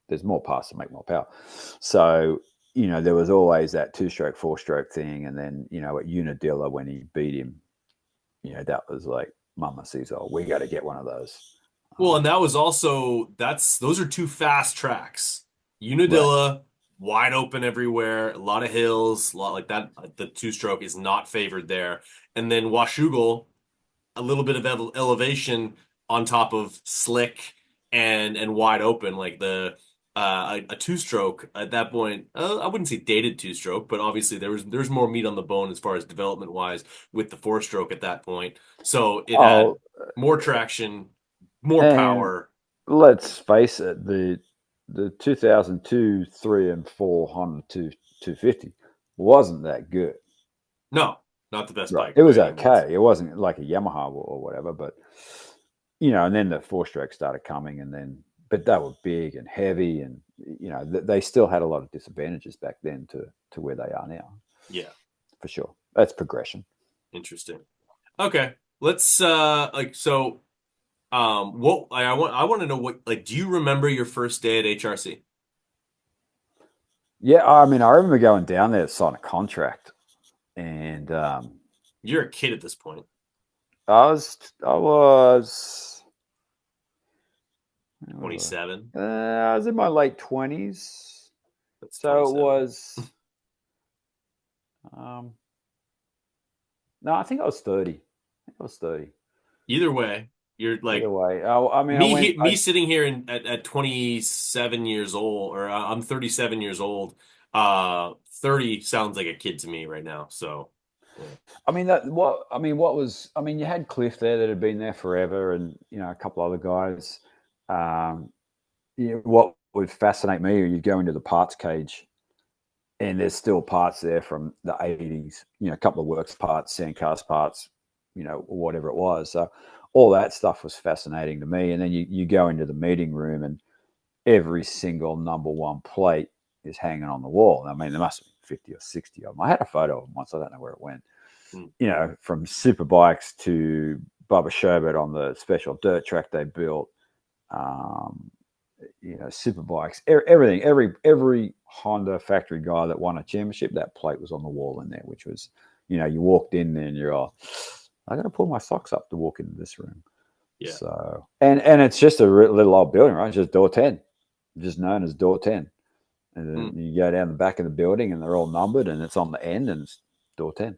[SPEAKER 2] there's more parts to make more power. So, there was always that two stroke, four stroke thing. And then, at Unadilla, when he beat him, that was like, Mama sees, oh, we got to get one of those.
[SPEAKER 1] Well, and that was also those are two fast tracks.
[SPEAKER 2] Right.
[SPEAKER 1] Unadilla, wide open everywhere, a lot of hills, a lot like that. The two stroke is not favored there. And then Washougal, a little bit of elevation on top of slick and wide open, like a two stroke at that point. I wouldn't say dated two stroke, but obviously there's more meat on the bone as far as development wise with the four stroke at that point. So it had
[SPEAKER 2] Oh,
[SPEAKER 1] more traction, more
[SPEAKER 2] and
[SPEAKER 1] power.
[SPEAKER 2] let's face it, the 2002, 3, and 4 Honda 250 wasn't that good.
[SPEAKER 1] No, not the best
[SPEAKER 2] Right.
[SPEAKER 1] bike
[SPEAKER 2] It
[SPEAKER 1] by
[SPEAKER 2] was
[SPEAKER 1] any means.
[SPEAKER 2] okay. It wasn't like a Yamaha or whatever, but and then the four stroke started coming, but they were big and heavy, and they still had a lot of disadvantages back then to where they are now,
[SPEAKER 1] Yeah,
[SPEAKER 2] for sure. That's progression.
[SPEAKER 1] interesting. Okay, let's like so. What I want to know what like. Do you remember your first day at HRC?
[SPEAKER 2] Yeah, I mean, I remember going down there to sign a contract, and
[SPEAKER 1] You're a kid at this point.
[SPEAKER 2] I was
[SPEAKER 1] 27.
[SPEAKER 2] I was in my late 20s,
[SPEAKER 1] That's
[SPEAKER 2] so it
[SPEAKER 1] 27.
[SPEAKER 2] was. Um, no, I think I was 30. I think I was 30.
[SPEAKER 1] Either way, you're
[SPEAKER 2] Either
[SPEAKER 1] like
[SPEAKER 2] way, I mean, I
[SPEAKER 1] me.
[SPEAKER 2] went.
[SPEAKER 1] Me sitting here at 27 years old, or I'm 37 years old. 30 sounds like a kid to me right now. So, yeah.
[SPEAKER 2] I mean that. What I mean, what was? I mean, you had Cliff there that had been there forever, and a couple other guys. Um, what would fascinate me, you go into the parts cage, and there's still parts there from the 80s. A couple of works parts, sandcast parts, whatever it was. So all that stuff was fascinating to me. And then you go into the meeting room, and every single number one plate is hanging on the wall. I mean, there must have been 50 or 60 of them. I had a photo of them once. I don't know where it went.
[SPEAKER 1] Mm.
[SPEAKER 2] From super bikes to Bubba Sherbert on the special dirt track they built. Um, super bikes, everything, every Honda factory guy that won a championship, that plate was on the wall in there, which was, you walked in there and you're all, I got to pull my socks up to walk into this room.
[SPEAKER 1] Yeah.
[SPEAKER 2] So, and it's just a little old building, right? It's just door 10, just known as door 10. And then you go down the back of the building and they're all numbered, and it's on the end and it's door 10.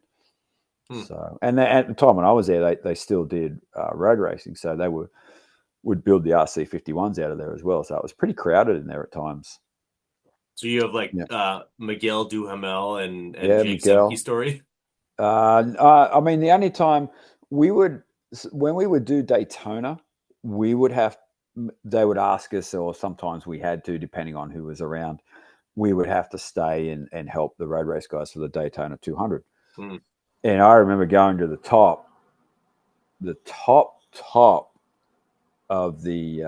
[SPEAKER 1] Mm.
[SPEAKER 2] So, and at the time when I was there, they still did road racing. So they were would build the RC51s out of there as well. So it was pretty crowded in there at times.
[SPEAKER 1] So you have like
[SPEAKER 2] Yeah,
[SPEAKER 1] Miguel Duhamel and
[SPEAKER 2] yeah,
[SPEAKER 1] Jake Semke
[SPEAKER 2] Miguel.
[SPEAKER 1] story.
[SPEAKER 2] I mean, the only time we would, when we would do Daytona, we would have, they would ask us, or sometimes we had to, depending on who was around, we would have to stay and help the road race guys for the Daytona 200.
[SPEAKER 1] Mm.
[SPEAKER 2] And I remember going to the top of the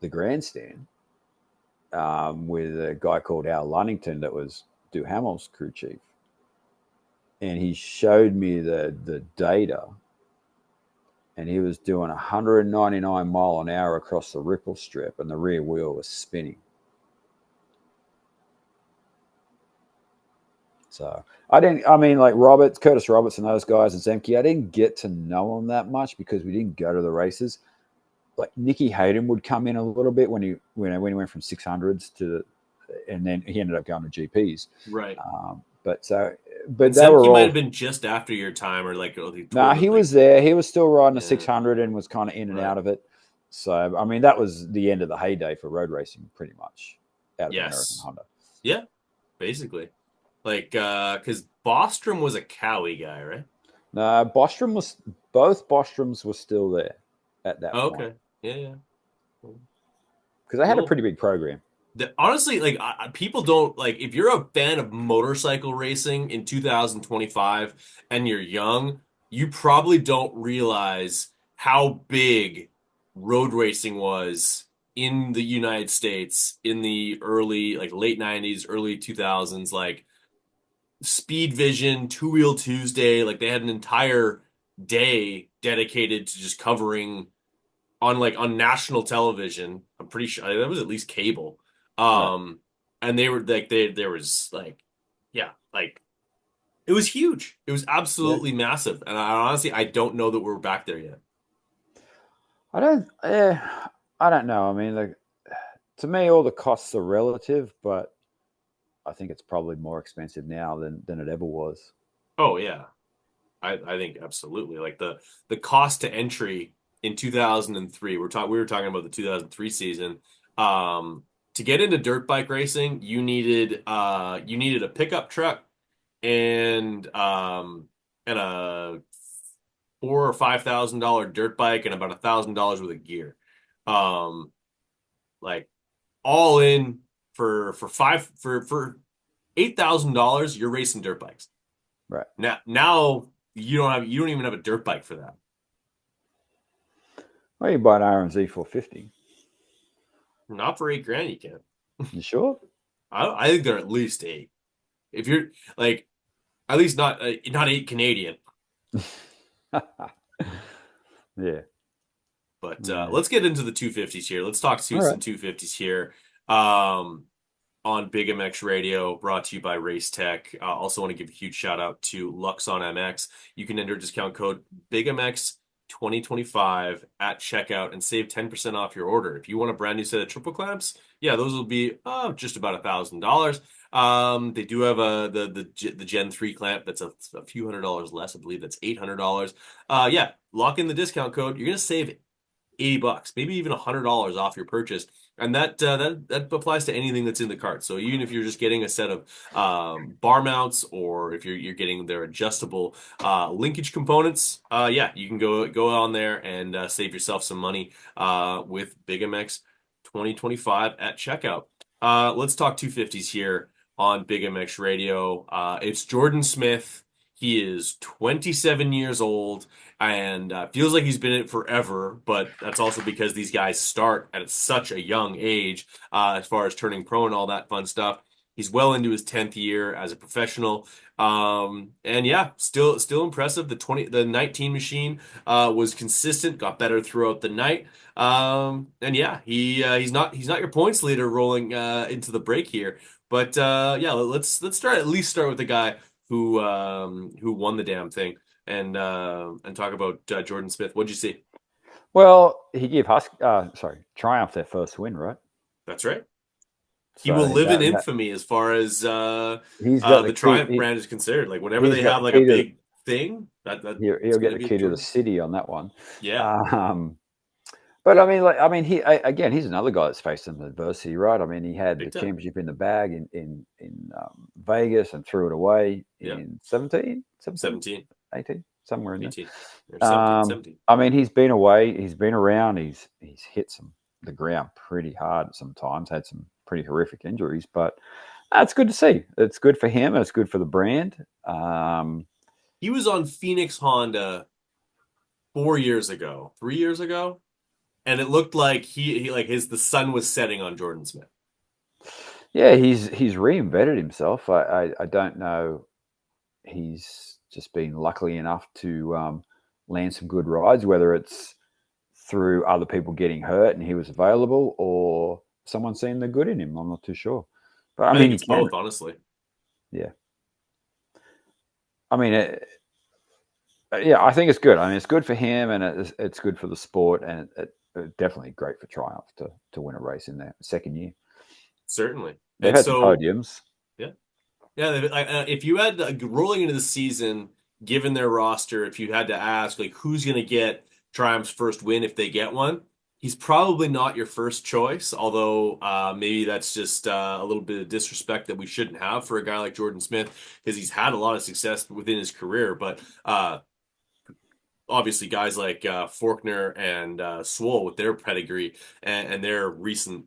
[SPEAKER 2] grandstand with a guy called Al Lunnington that was Duhamel's crew chief, and he showed me the data, and he was doing 199 mile an hour across the ripple strip, and the rear wheel was spinning. So I didn't. I mean, like Curtis Roberts, and those guys, and Zemke, I didn't get to know them that much because we didn't go to the races. Like Nicky Hayden would come in a little bit when he went from 600s to, and then he ended up going to GPs.
[SPEAKER 1] Right.
[SPEAKER 2] But
[SPEAKER 1] And
[SPEAKER 2] they were
[SPEAKER 1] Semke might
[SPEAKER 2] all.
[SPEAKER 1] have been just after your time, or like
[SPEAKER 2] Nah,
[SPEAKER 1] toward
[SPEAKER 2] he
[SPEAKER 1] like
[SPEAKER 2] was there. He was still riding the
[SPEAKER 1] yeah,
[SPEAKER 2] 600 and was kind of in and
[SPEAKER 1] right.
[SPEAKER 2] out of it. So I mean, that was the end of the heyday for road racing, pretty much, out of American
[SPEAKER 1] Yes.
[SPEAKER 2] Honda.
[SPEAKER 1] Yeah, basically. Like because Bostrom was a Cowie guy, right?
[SPEAKER 2] No, both Bostroms were still there at that
[SPEAKER 1] Oh,
[SPEAKER 2] point
[SPEAKER 1] okay. Yeah, yeah.
[SPEAKER 2] because they had a
[SPEAKER 1] Well,
[SPEAKER 2] pretty big program.
[SPEAKER 1] honestly, like people don't like if you're a fan of motorcycle racing in 2025 and you're young, you probably don't realize how big road racing was in the United States in the early like late 90s, early 2000s, like Speed Vision, Two Wheel Tuesday, like they had an entire day dedicated to just covering on national television. I'm pretty sure that was at least cable.
[SPEAKER 2] Right.
[SPEAKER 1] And they were like there was like yeah, like it was huge. It was
[SPEAKER 2] Yeah.
[SPEAKER 1] absolutely massive. And honestly I don't know that we're back there yet.
[SPEAKER 2] I don't. I don't know. I mean, like, to me, all the costs are relative, but I think it's probably more expensive now than it ever was.
[SPEAKER 1] Oh yeah. I think absolutely. Like the cost to entry in 2003, we were talking about the 2003 season. To get into dirt bike racing, you needed a pickup truck and a $4,000 or $5,000 dirt bike and about $1,000 worth of gear. Um, like all in for $8,000, you're racing dirt bikes.
[SPEAKER 2] Right.
[SPEAKER 1] Now you don't even have a dirt bike for that.
[SPEAKER 2] Well, you buy an RMZ 450.
[SPEAKER 1] Not for $8,000, you can't.
[SPEAKER 2] You sure?
[SPEAKER 1] I think they're at least eight. If you're like at least not eight Canadian.
[SPEAKER 2] Yeah.
[SPEAKER 1] But
[SPEAKER 2] Yeah.
[SPEAKER 1] let's get into the 250s here. Let's talk
[SPEAKER 2] All
[SPEAKER 1] suits
[SPEAKER 2] right.
[SPEAKER 1] and 250s here. Um, on Big MX Radio, brought to you by Race Tech. Also want to give a huge shout out to Luxon MX. You can enter discount code BigMX 2025 at checkout and save 10% off your order. If you want a brand new set of triple clamps, yeah, those will be just about $1,000. They do have the Gen 3 clamp that's a few $100s less. I believe that's $800. Yeah, lock in the discount code. You're gonna save $80, maybe even $100 off your purchase. And that applies to anything that's in the cart. So even if you're just getting a set of bar mounts, or if you're getting their adjustable linkage components, yeah, you can go on there and save yourself some money with Big MX 2025 at checkout. Let's talk 250s here on Big MX Radio. It's Jordan Smith. He is 27 years old and feels like he's been in it forever, but that's also because these guys start at such a young age as far as turning pro and all that fun stuff. He's well into his 10th year as a professional. And yeah, still impressive. The 19 machine was consistent, got better throughout the night. And yeah, he's not your points leader rolling into the break here. But yeah, let's at least start with the guy who won the damn thing and talk about Jordan Smith. What'd you see?
[SPEAKER 2] Well, he gave Triumph their first win, right?
[SPEAKER 1] That's right. He will
[SPEAKER 2] So
[SPEAKER 1] live in
[SPEAKER 2] that
[SPEAKER 1] infamy as far as
[SPEAKER 2] he's got the
[SPEAKER 1] the
[SPEAKER 2] key.
[SPEAKER 1] Triumph brand is concerned. Like whenever
[SPEAKER 2] He's
[SPEAKER 1] they
[SPEAKER 2] got
[SPEAKER 1] have
[SPEAKER 2] the
[SPEAKER 1] like a
[SPEAKER 2] key to.
[SPEAKER 1] big thing, that
[SPEAKER 2] He'll
[SPEAKER 1] it's
[SPEAKER 2] get
[SPEAKER 1] going to
[SPEAKER 2] the
[SPEAKER 1] be
[SPEAKER 2] key to the
[SPEAKER 1] Jordan.
[SPEAKER 2] city on that one.
[SPEAKER 1] Yeah.
[SPEAKER 2] Um, But again, he's another guy that's faced some adversity, right? I mean, he had the
[SPEAKER 1] Big time.
[SPEAKER 2] championship in the bag in Vegas and threw it away
[SPEAKER 1] Yeah.
[SPEAKER 2] in 17, 17,
[SPEAKER 1] 17,
[SPEAKER 2] 18, somewhere in there.
[SPEAKER 1] 18, or 17, 17.
[SPEAKER 2] I mean, he's been away, he's been around, he's hit the ground pretty hard sometimes, had some pretty horrific injuries, but it's good to see. It's good for him, and it's good for the brand.
[SPEAKER 1] He was on Phoenix Honda 4 years ago, 3 years ago, and it looked like he like his the sun was setting on Jordan Smith.
[SPEAKER 2] Yeah, he's reinvented himself. I don't know. He's just been lucky enough to land some good rides, whether it's through other people getting hurt and he was available, or someone seeing the good in him. I'm not too sure, but I
[SPEAKER 1] I
[SPEAKER 2] mean,
[SPEAKER 1] think
[SPEAKER 2] he
[SPEAKER 1] it's
[SPEAKER 2] can.
[SPEAKER 1] both, honestly.
[SPEAKER 2] Yeah, I mean, yeah, I think it's good. I mean, it's good for him, and it's good for the sport, and definitely great for Triumph to win a race in their second year.
[SPEAKER 1] Certainly.
[SPEAKER 2] They've
[SPEAKER 1] And
[SPEAKER 2] had some
[SPEAKER 1] so,
[SPEAKER 2] podiums.
[SPEAKER 1] yeah, yeah. If you had rolling into the season, given their roster, if you had to ask like who's going to get Triumph's first win if they get one, he's probably not your first choice. Although maybe that's just a little bit of disrespect that we shouldn't have for a guy like Jordan Smith because he's had a lot of success within his career. But obviously, guys like Faulkner and Swole with their pedigree and their recent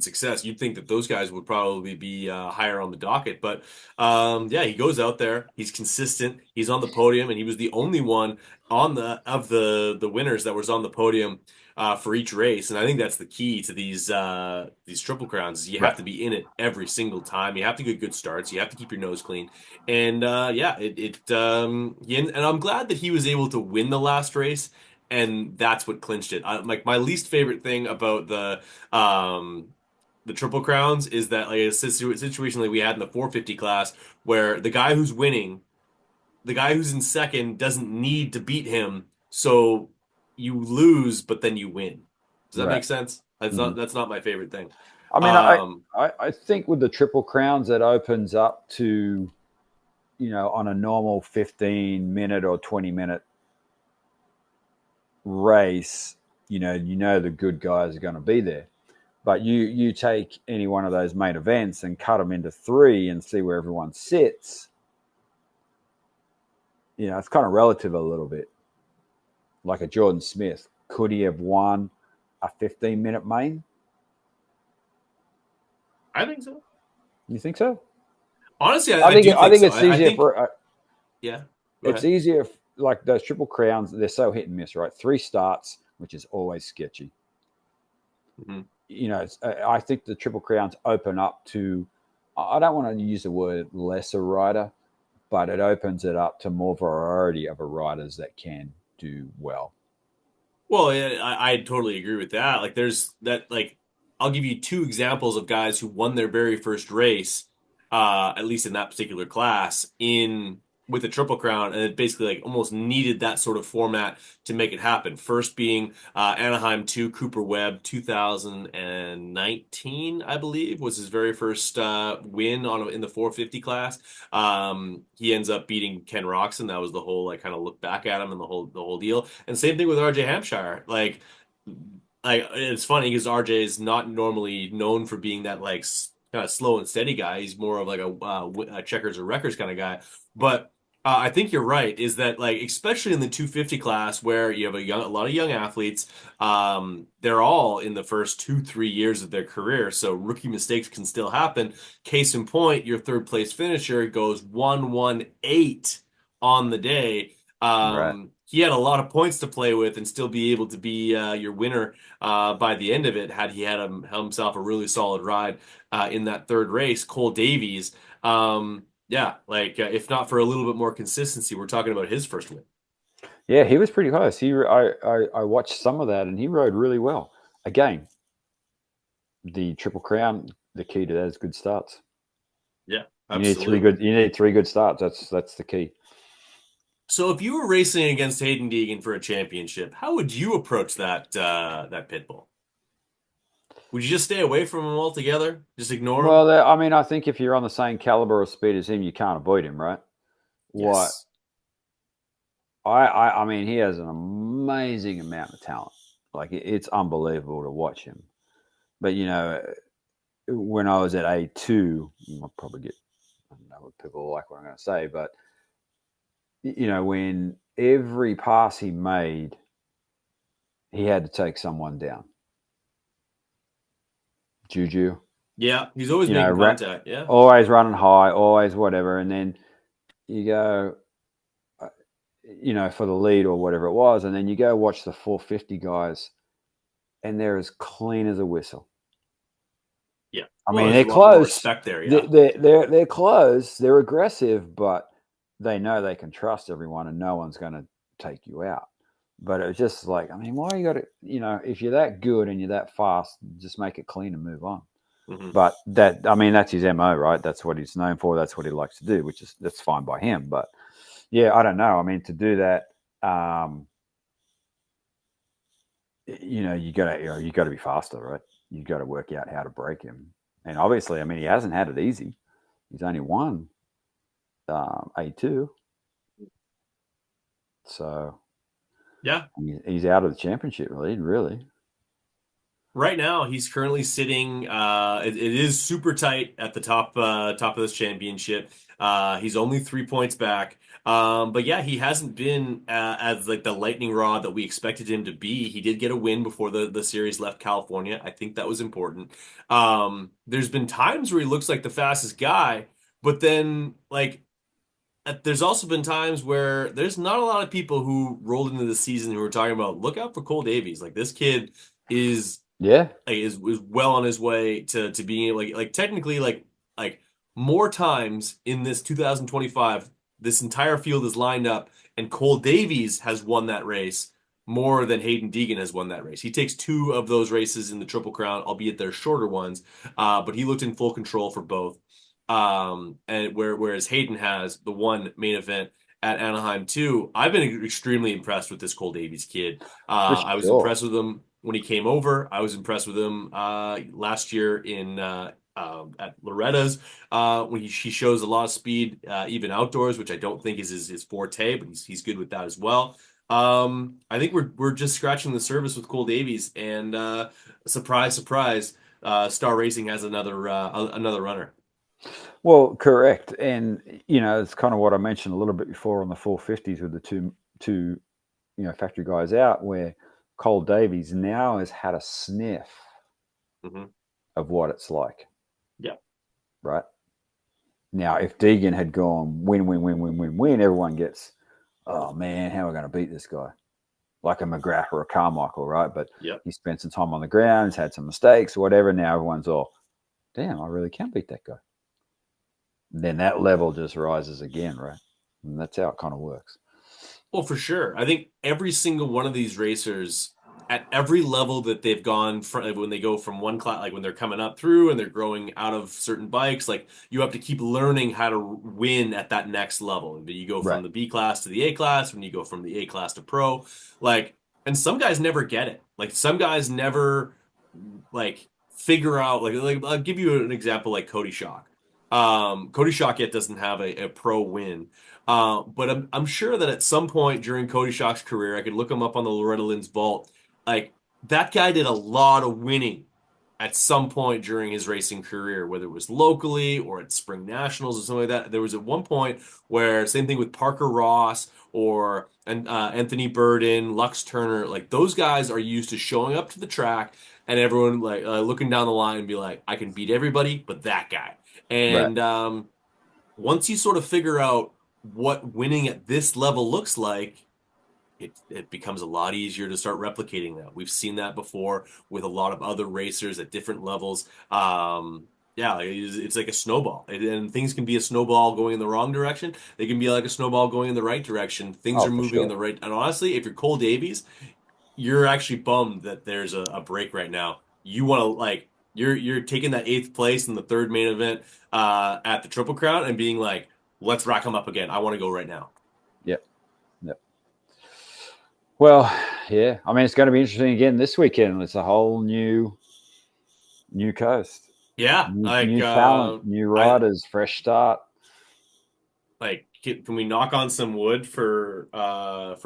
[SPEAKER 1] success, you'd think that those guys would probably be higher on the docket. But yeah, he goes out there, he's consistent, he's on the podium, and he was the only one on the winners that was on the podium for each race. And I think that's the key to these triple crowns is you have
[SPEAKER 2] Right.
[SPEAKER 1] to be in it every single time. You have to get good starts. You have to keep your nose clean. And yeah, and I'm glad that he was able to win the last race. And that's what clinched it. Like my least favorite thing about um, the Triple Crowns is that like a situation like we had in the 450 class where the guy who's winning, the guy who's in second doesn't need to beat him, so you lose, but then you win. Does that
[SPEAKER 2] Right.
[SPEAKER 1] make sense?
[SPEAKER 2] Mm-hmm.
[SPEAKER 1] That's not my favorite thing.
[SPEAKER 2] I mean,
[SPEAKER 1] Um,
[SPEAKER 2] I think with the Triple Crowns, it opens up to, on a normal 15-minute or 20-minute race, the good guys are going to be there. But you take any one of those main events and cut them into three and see where everyone sits. It's kind of relative a little bit. Like a Jordan Smith, could he have won a 15-minute main?
[SPEAKER 1] I think so.
[SPEAKER 2] You think so?
[SPEAKER 1] Honestly,
[SPEAKER 2] I
[SPEAKER 1] I
[SPEAKER 2] think
[SPEAKER 1] do
[SPEAKER 2] I
[SPEAKER 1] think
[SPEAKER 2] think
[SPEAKER 1] so.
[SPEAKER 2] it's easier for
[SPEAKER 1] Yeah. Go
[SPEAKER 2] it's
[SPEAKER 1] ahead.
[SPEAKER 2] easier if, like those Triple Crowns. They're so hit and miss, right? Three starts, which is always sketchy.
[SPEAKER 1] Mhm.
[SPEAKER 2] I think the Triple Crowns open up to. I don't want to use the word lesser rider, but it opens it up to more variety of riders that can do well.
[SPEAKER 1] Well, yeah, I totally agree with that. Like, there's that, like, I'll give you two examples of guys who won their very first race, at least in that particular class, in with the Triple Crown, and it basically like almost needed that sort of format to make it happen. First being Anaheim 2, Cooper Webb, 2019, I believe, was his very first win in the 450 class. He ends up beating Ken Roxon. That was the whole like kind of look back at him and the whole deal. And same thing with RJ Hampshire. Like it's funny because RJ is not normally known for being that like kind of slow and steady guy. He's more of like a checkers or wreckers kind of guy. But I think you're right. Is that like especially in the 250 class where you have a lot of young athletes. They're all in the first 2-3 years of their career, so rookie mistakes can still happen. Case in point, your third place finisher goes 118 on the day.
[SPEAKER 2] Right.
[SPEAKER 1] He had a lot of points to play with and still be able to be your winner by the end of it had he had himself a really solid ride in that third race. Cole Davies, yeah, like if not for a little bit more consistency, we're talking about his first win.
[SPEAKER 2] Yeah, he was pretty close. I watched some of that, and he rode really well. Again, the Triple Crown. The key to that is good starts.
[SPEAKER 1] Yeah,
[SPEAKER 2] You need three
[SPEAKER 1] absolutely.
[SPEAKER 2] good. You need three good starts. That's the key.
[SPEAKER 1] So if you were racing against Hayden Deegan for a championship, how would you approach that pit bull? Would you just stay away from him altogether? Just ignore him?
[SPEAKER 2] Well, I mean, I think if you're on the same caliber of speed as him, you can't avoid him, right? What
[SPEAKER 1] Yes.
[SPEAKER 2] I mean, he has an amazing amount of talent. Like it's unbelievable to watch him. But when I was at A2, I'll probably get, I don't know what people like what I'm going to say, but when every pass he made, he had to take someone down. Juju,
[SPEAKER 1] Yeah, he's always making contact. Yeah.
[SPEAKER 2] always running high, always whatever. And then you go, for the lead or whatever it was, and then you go watch the 450 guys, and they're as clean as a whistle.
[SPEAKER 1] Yeah.
[SPEAKER 2] I
[SPEAKER 1] Well,
[SPEAKER 2] mean,
[SPEAKER 1] there's
[SPEAKER 2] they're
[SPEAKER 1] a lot more
[SPEAKER 2] close.
[SPEAKER 1] respect there. Yeah.
[SPEAKER 2] They're close. They're aggressive, but they know they can trust everyone, and no one's going to take you out. But it was just like, I mean, why you got to, if you're that good and you're that fast, just make it clean and move on.
[SPEAKER 1] Mm-hmm.
[SPEAKER 2] But that's his MO, right? That's what he's known for. That's what he likes to do, that's fine by him. But yeah, I don't know. I mean, to do that, you got to be faster, right? You got to work out how to break him. And obviously, I mean, he hasn't had it easy. He's only won A2, so
[SPEAKER 1] Yeah.
[SPEAKER 2] he's out of the championship lead, really.
[SPEAKER 1] Right now, he's currently sitting. It is super tight at the top of this championship. He's only 3 points back. But yeah, he hasn't been as like the lightning rod that we expected him to be. He did get a win before the series left California. I think that was important. There's been times where he looks like the fastest guy, but then like there's also been times where there's not a lot of people who rolled into the season who were talking about look out for Cole Davies. Like this kid is
[SPEAKER 2] Yeah,
[SPEAKER 1] is well on his way to being able like technically like more times in this 2025 this entire field is lined up and Cole Davies has won that race more than Hayden Deegan has won that race. He takes two of those races in the Triple Crown, albeit they're shorter ones, but he looked in full control for both. And whereas Hayden has the one main event at Anaheim too. I've been extremely impressed with this Cole Davies kid.
[SPEAKER 2] for
[SPEAKER 1] I was
[SPEAKER 2] sure.
[SPEAKER 1] impressed with him when he came over. I was impressed with him last year in at Loretta's when he shows a lot of speed even outdoors, which I don't think is his forte, but he's good with that as well. I think we're just scratching the surface with Cole Davies, and surprise, surprise, Star Racing has another runner.
[SPEAKER 2] Well, correct, and it's kind of what I mentioned a little bit before on the 450s with the two factory guys out, where Cole Davies now has had a sniff
[SPEAKER 1] Mm-hmm.
[SPEAKER 2] of what it's like.
[SPEAKER 1] Yeah.
[SPEAKER 2] Right now, if Deegan had gone win, win, win, win, win, win, everyone gets, oh man, how are we going to beat this guy? Like a McGrath or a Carmichael, right? But
[SPEAKER 1] Yep.
[SPEAKER 2] he spent some time on the ground, he's had some mistakes or whatever. Now everyone's all, damn, I really can beat that guy. Then that level just rises again, right? And that's how it kind of works.
[SPEAKER 1] Well, for sure. I think every single one of these racers at every level that they've gone from when they go from one class, like when they're coming up through and they're growing out of certain bikes, like you have to keep learning how to win at that next level. You go from
[SPEAKER 2] Right.
[SPEAKER 1] the B class to the A class, when you go from the A class to pro, like, and some guys never get it. Like some guys never like figure out like I'll give you an example like Cody Shock. Cody Shock yet doesn't have a pro win. But I'm sure that at some point during Cody Shock's career, I could look him up on the Loretta Lynn's vault. Like that guy did a lot of winning at some point during his racing career, whether it was locally or at Spring Nationals or something like that. There was at one point where same thing with Parker Ross or Anthony Burden, Lux Turner, like those guys are used to showing up to the track and everyone like looking down the line and be like, I can beat everybody, but that guy.
[SPEAKER 2] Right.
[SPEAKER 1] And once you sort of figure out what winning at this level looks like, it becomes a lot easier to start replicating that. We've seen that before with a lot of other racers at different levels. Yeah, it's like a snowball, and things can be a snowball going in the wrong direction. They can be like a snowball going in the right direction. Things
[SPEAKER 2] Oh,
[SPEAKER 1] are
[SPEAKER 2] for
[SPEAKER 1] moving in
[SPEAKER 2] sure.
[SPEAKER 1] the right. And honestly, if you're Cole Davies, you're actually bummed that there's a break right now. You want to like you're taking that eighth place in the third main event at the Triple Crown and being like, let's rack them up again. I want to go right now.
[SPEAKER 2] Yep. Yep. Well, yeah. I mean, it's going to be interesting again this weekend. It's a whole new coast,
[SPEAKER 1] Yeah, like
[SPEAKER 2] new talent, new
[SPEAKER 1] I
[SPEAKER 2] riders, fresh start.
[SPEAKER 1] like can we knock on some wood for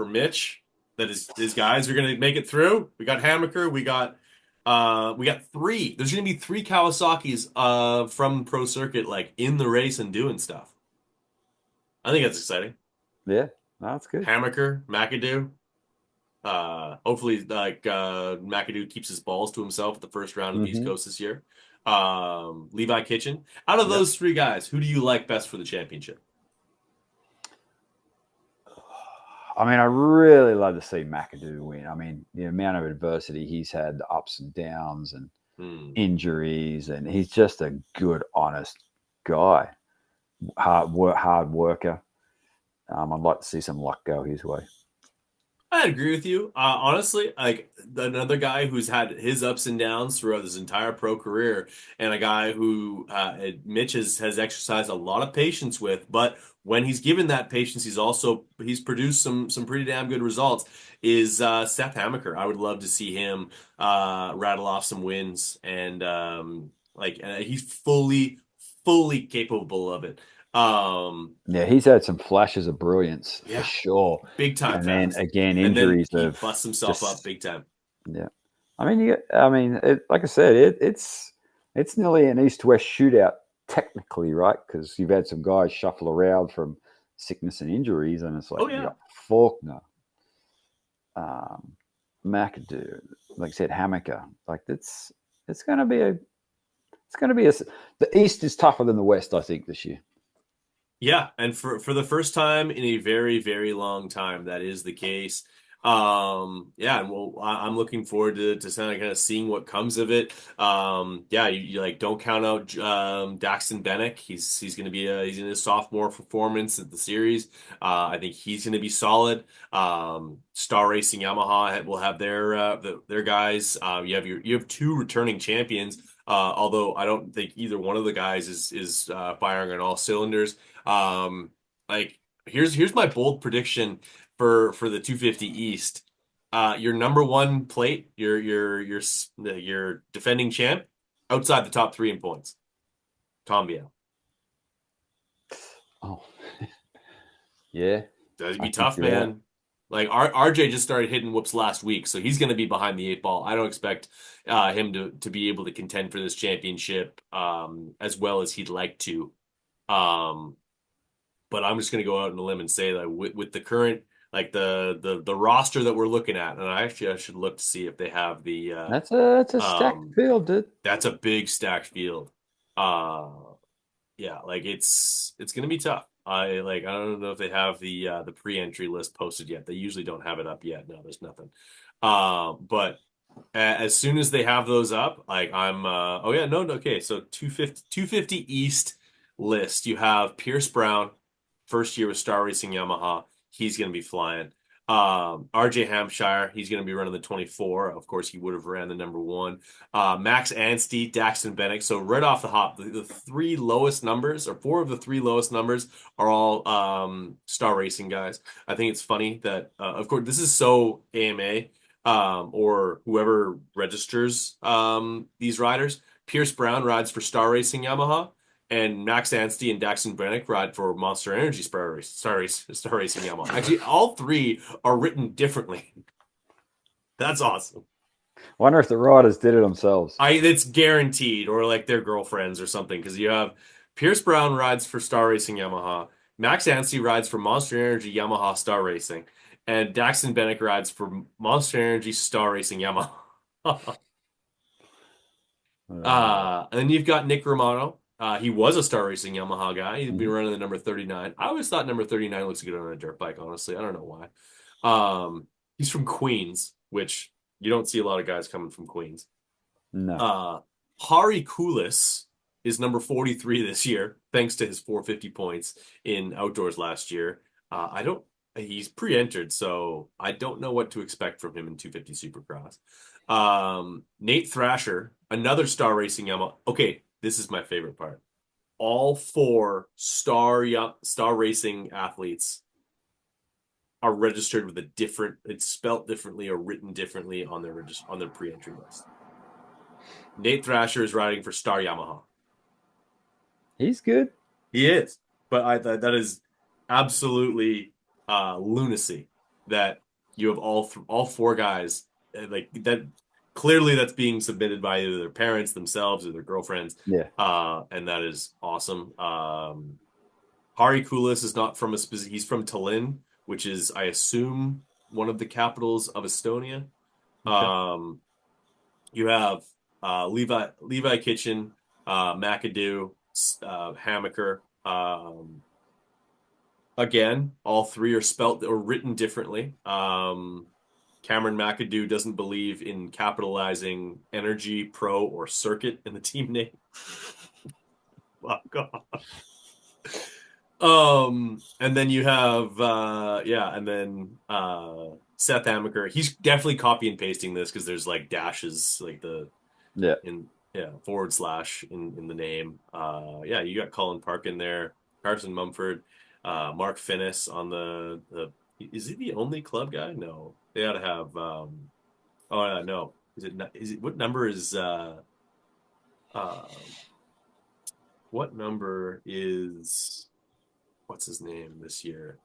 [SPEAKER 1] Mitch? that his guys are going to make it through. We got Hammaker. We got three. There's going to be three Kawasaki's from pro circuit like in the race and doing stuff. I think that's exciting.
[SPEAKER 2] Yeah, no, that's good.
[SPEAKER 1] Hammaker, McAdoo. Hopefully, McAdoo keeps his balls to himself at the first round of the East
[SPEAKER 2] Hmm.
[SPEAKER 1] Coast this year. Levi Kitchen. Out of
[SPEAKER 2] Yep.
[SPEAKER 1] those three guys, who do you like best for the championship?
[SPEAKER 2] I mean, I really love to see McAdoo win. I mean, the amount of adversity he's had, the ups and downs and
[SPEAKER 1] Hmm.
[SPEAKER 2] injuries, and he's just a good, honest guy. Hard worker. I'd like to see some luck go his way.
[SPEAKER 1] I agree with you. Honestly, like another guy who's had his ups and downs throughout his entire pro career, and a guy who Mitch has exercised a lot of patience with. But when he's given that patience, he's produced some pretty damn good results. Is Seth Hammaker? I would love to see him rattle off some wins, and he's fully capable of it.
[SPEAKER 2] Yeah, he's had some flashes of brilliance for
[SPEAKER 1] Yeah,
[SPEAKER 2] sure.
[SPEAKER 1] big time
[SPEAKER 2] And then
[SPEAKER 1] fast.
[SPEAKER 2] again,
[SPEAKER 1] And then
[SPEAKER 2] injuries
[SPEAKER 1] he
[SPEAKER 2] have
[SPEAKER 1] busts himself up
[SPEAKER 2] just
[SPEAKER 1] big time.
[SPEAKER 2] yeah. Like I said, it's nearly an east-west shootout technically, right? Because you've had some guys shuffle around from sickness and injuries, and it's like
[SPEAKER 1] Oh
[SPEAKER 2] you
[SPEAKER 1] yeah.
[SPEAKER 2] got Faulkner, um, McAdoo, like I said, Hammaker. Like it's going to be a it's going to be a. The East is tougher than the West, I think, this year.
[SPEAKER 1] Yeah, and for the first time in a very, very long time, that is the case. Yeah, and I'm looking forward to kind of seeing what comes of it. Yeah, you like don't count out Daxton Bennick. He's going to be he's in his sophomore performance at the series. I think he's going to be solid. Star Racing Yamaha will have their guys. You have two returning champions. Although I don't think either one of the guys is firing on all cylinders. Um, like here's my bold prediction for the 250 East. Your number one plate, your defending champ, outside the top three in points. Tom Biel.
[SPEAKER 2] Oh, yeah,
[SPEAKER 1] That'd
[SPEAKER 2] I
[SPEAKER 1] be
[SPEAKER 2] think
[SPEAKER 1] tough,
[SPEAKER 2] you're right.
[SPEAKER 1] man. Like RJ just started hitting whoops last week, so he's going to be behind the eight ball. I don't expect him to be able to contend for this championship as well as he'd like to. Um, but I'm just going to go out on a limb and say that with the current like the roster that we're looking at, and I should look to see if they have the
[SPEAKER 2] That's a stacked
[SPEAKER 1] um
[SPEAKER 2] field, dude.
[SPEAKER 1] that's a big stacked field. Uh yeah, like it's going to be tough. I don't know if they have the pre-entry list posted yet. They usually don't have it up yet. No, there's nothing. But as soon as they have those up, like I'm oh yeah, no, okay. So 250 East list. You have Pierce Brown, first year with Star Racing Yamaha. He's going to be flying. RJ Hampshire, he's going to be running the 24. Of course, he would have ran the number one. Max Anstey, Daxton Bennick. So right off the hop, the three lowest numbers, or four of the three lowest numbers, are all Star Racing guys. I think it's funny that, of course, this is so AMA or whoever registers these riders. Pierce Brown rides for Star Racing Yamaha, and Max Anstey and Daxton Brannick ride for Monster Energy Star Racing Yamaha. Actually, all three are written differently. That's awesome.
[SPEAKER 2] Wonder if the riders did it themselves.
[SPEAKER 1] It's guaranteed, or like their girlfriends or something, because you have Pierce Brown rides for Star Racing Yamaha, Max Anstey rides for Monster Energy Yamaha Star Racing, and Daxton Bennick rides for Monster Energy Star Racing Yamaha.
[SPEAKER 2] Uh,
[SPEAKER 1] And then you've got Nick Romano. He was a Star Racing Yamaha guy. He'd be
[SPEAKER 2] mhm.
[SPEAKER 1] running the number 39. I always thought number 39 looks good on a dirt bike, honestly. I don't know why. He's from Queens, which you don't see a lot of guys coming from Queens.
[SPEAKER 2] No.
[SPEAKER 1] Uh, Hari Kulis is number 43 this year, thanks to his 450 points in outdoors last year. I don't, he's pre-entered, so I don't know what to expect from him in 250 Supercross. Nate Thrasher, another Star Racing Yamaha. Okay, this is my favorite part. All four Star Racing athletes are registered with a different, it's spelt differently or written differently on their pre-entry list. Nate Thrasher is riding for Star Yamaha.
[SPEAKER 2] He's good.
[SPEAKER 1] He is, but that is absolutely lunacy that you have all four guys like that. Clearly, that's being submitted by either their parents themselves or their girlfriends.
[SPEAKER 2] Yeah.
[SPEAKER 1] And that is awesome. Hari Kulis is not from a specific. He's from Tallinn, which is, I assume, one of the capitals of Estonia.
[SPEAKER 2] Okay.
[SPEAKER 1] You have Levi Kitchen, McAdoo, Hammaker. Again, all three are spelt or written differently. Cameron McAdoo doesn't believe in capitalizing energy, pro, or circuit in the team name. Fuck off. And then you have and then Seth Amaker. He's definitely copy and pasting this because there's like dashes like the
[SPEAKER 2] Yeah.
[SPEAKER 1] in forward slash in the name. You got Colin Park in there, Carson Mumford, Mark Finnis on the is he the only club guy? No. They ought to have no. Is it what number is uh what number is what's his name this year?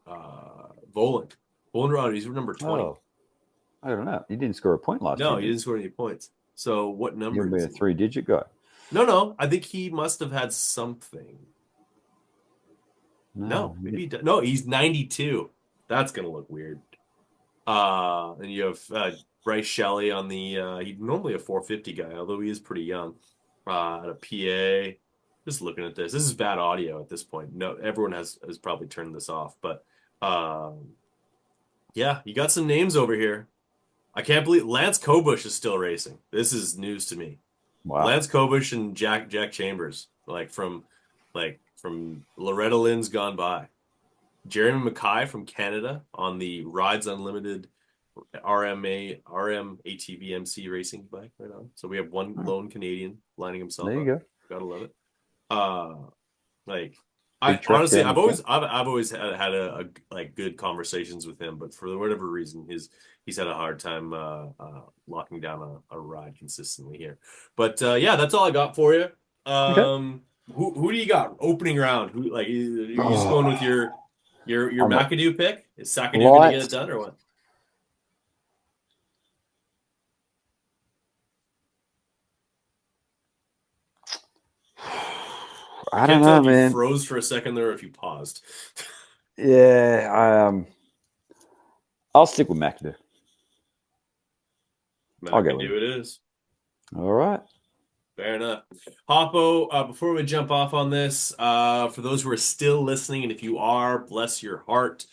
[SPEAKER 1] Voland. Voland Rod, he's number 20.
[SPEAKER 2] Oh, I don't know. You didn't score a point last
[SPEAKER 1] No,
[SPEAKER 2] year,
[SPEAKER 1] he
[SPEAKER 2] did you?
[SPEAKER 1] didn't score any points. So what
[SPEAKER 2] You'll
[SPEAKER 1] number
[SPEAKER 2] be
[SPEAKER 1] does
[SPEAKER 2] a
[SPEAKER 1] he?
[SPEAKER 2] three-digit guy.
[SPEAKER 1] No. I think he must have had something.
[SPEAKER 2] No.
[SPEAKER 1] No, maybe no. He's 92. That's gonna look weird. And you have Bryce Shelley on the. He's normally a 450 guy, although he is pretty young. At a PA. Just looking at this. This is bad audio at this point. No, everyone has probably turned this off, but yeah, you got some names over here. I can't believe Lance Kobush is still racing. This is news to me.
[SPEAKER 2] Wow.
[SPEAKER 1] Lance Kobush and Jack Chambers, from Loretta Lynn's gone by. Jeremy Mackay from Canada on the Rides Unlimited RM ATV MC racing bike right on. So we have one lone Canadian lining himself
[SPEAKER 2] There you
[SPEAKER 1] up.
[SPEAKER 2] go.
[SPEAKER 1] Gotta love it. Uh, like I
[SPEAKER 2] Big track
[SPEAKER 1] honestly,
[SPEAKER 2] down in Kent.
[SPEAKER 1] I've always had a like good conversations with him, but for whatever reason, he's had a hard time locking down a ride consistently here. But yeah, that's all I got for you.
[SPEAKER 2] Okay.
[SPEAKER 1] Who do you got opening round? Who like you just going with
[SPEAKER 2] Oh,
[SPEAKER 1] your
[SPEAKER 2] I'm
[SPEAKER 1] McAdoo pick? Is Sakadoo going to get it
[SPEAKER 2] lights.
[SPEAKER 1] done or what? I
[SPEAKER 2] I don't
[SPEAKER 1] can't tell
[SPEAKER 2] know,
[SPEAKER 1] if you
[SPEAKER 2] man.
[SPEAKER 1] froze for a second there or if you paused.
[SPEAKER 2] Yeah, I'll stick with McAdoo. I'll go with
[SPEAKER 1] McAdoo
[SPEAKER 2] him.
[SPEAKER 1] it is.
[SPEAKER 2] All right.
[SPEAKER 1] Fair enough. Hoppo, before we jump off on this, for those who are still listening, and if you are, bless your heart.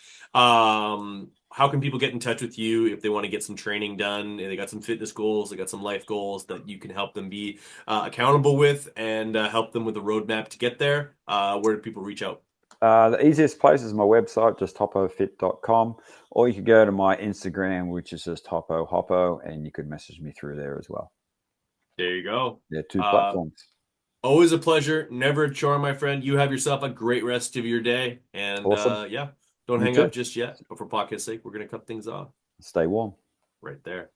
[SPEAKER 1] How can people get in touch with you if they want to get some training done? They got some fitness goals, they got some life goals that you can help them be accountable with and help them with a roadmap to get there. Where do people reach out?
[SPEAKER 2] The easiest place is my website, just hoppofit.com, or you could go to my Instagram, which is just Hoppo, and you could message me through there as well.
[SPEAKER 1] There you go.
[SPEAKER 2] Yeah, two
[SPEAKER 1] Uh,
[SPEAKER 2] platforms.
[SPEAKER 1] Always a pleasure. Never a chore, my friend. You have yourself a great rest of your day. And
[SPEAKER 2] Awesome.
[SPEAKER 1] yeah, don't
[SPEAKER 2] You
[SPEAKER 1] hang
[SPEAKER 2] too.
[SPEAKER 1] up just yet. But for podcast's sake, we're going to cut things off
[SPEAKER 2] Stay warm.
[SPEAKER 1] right there.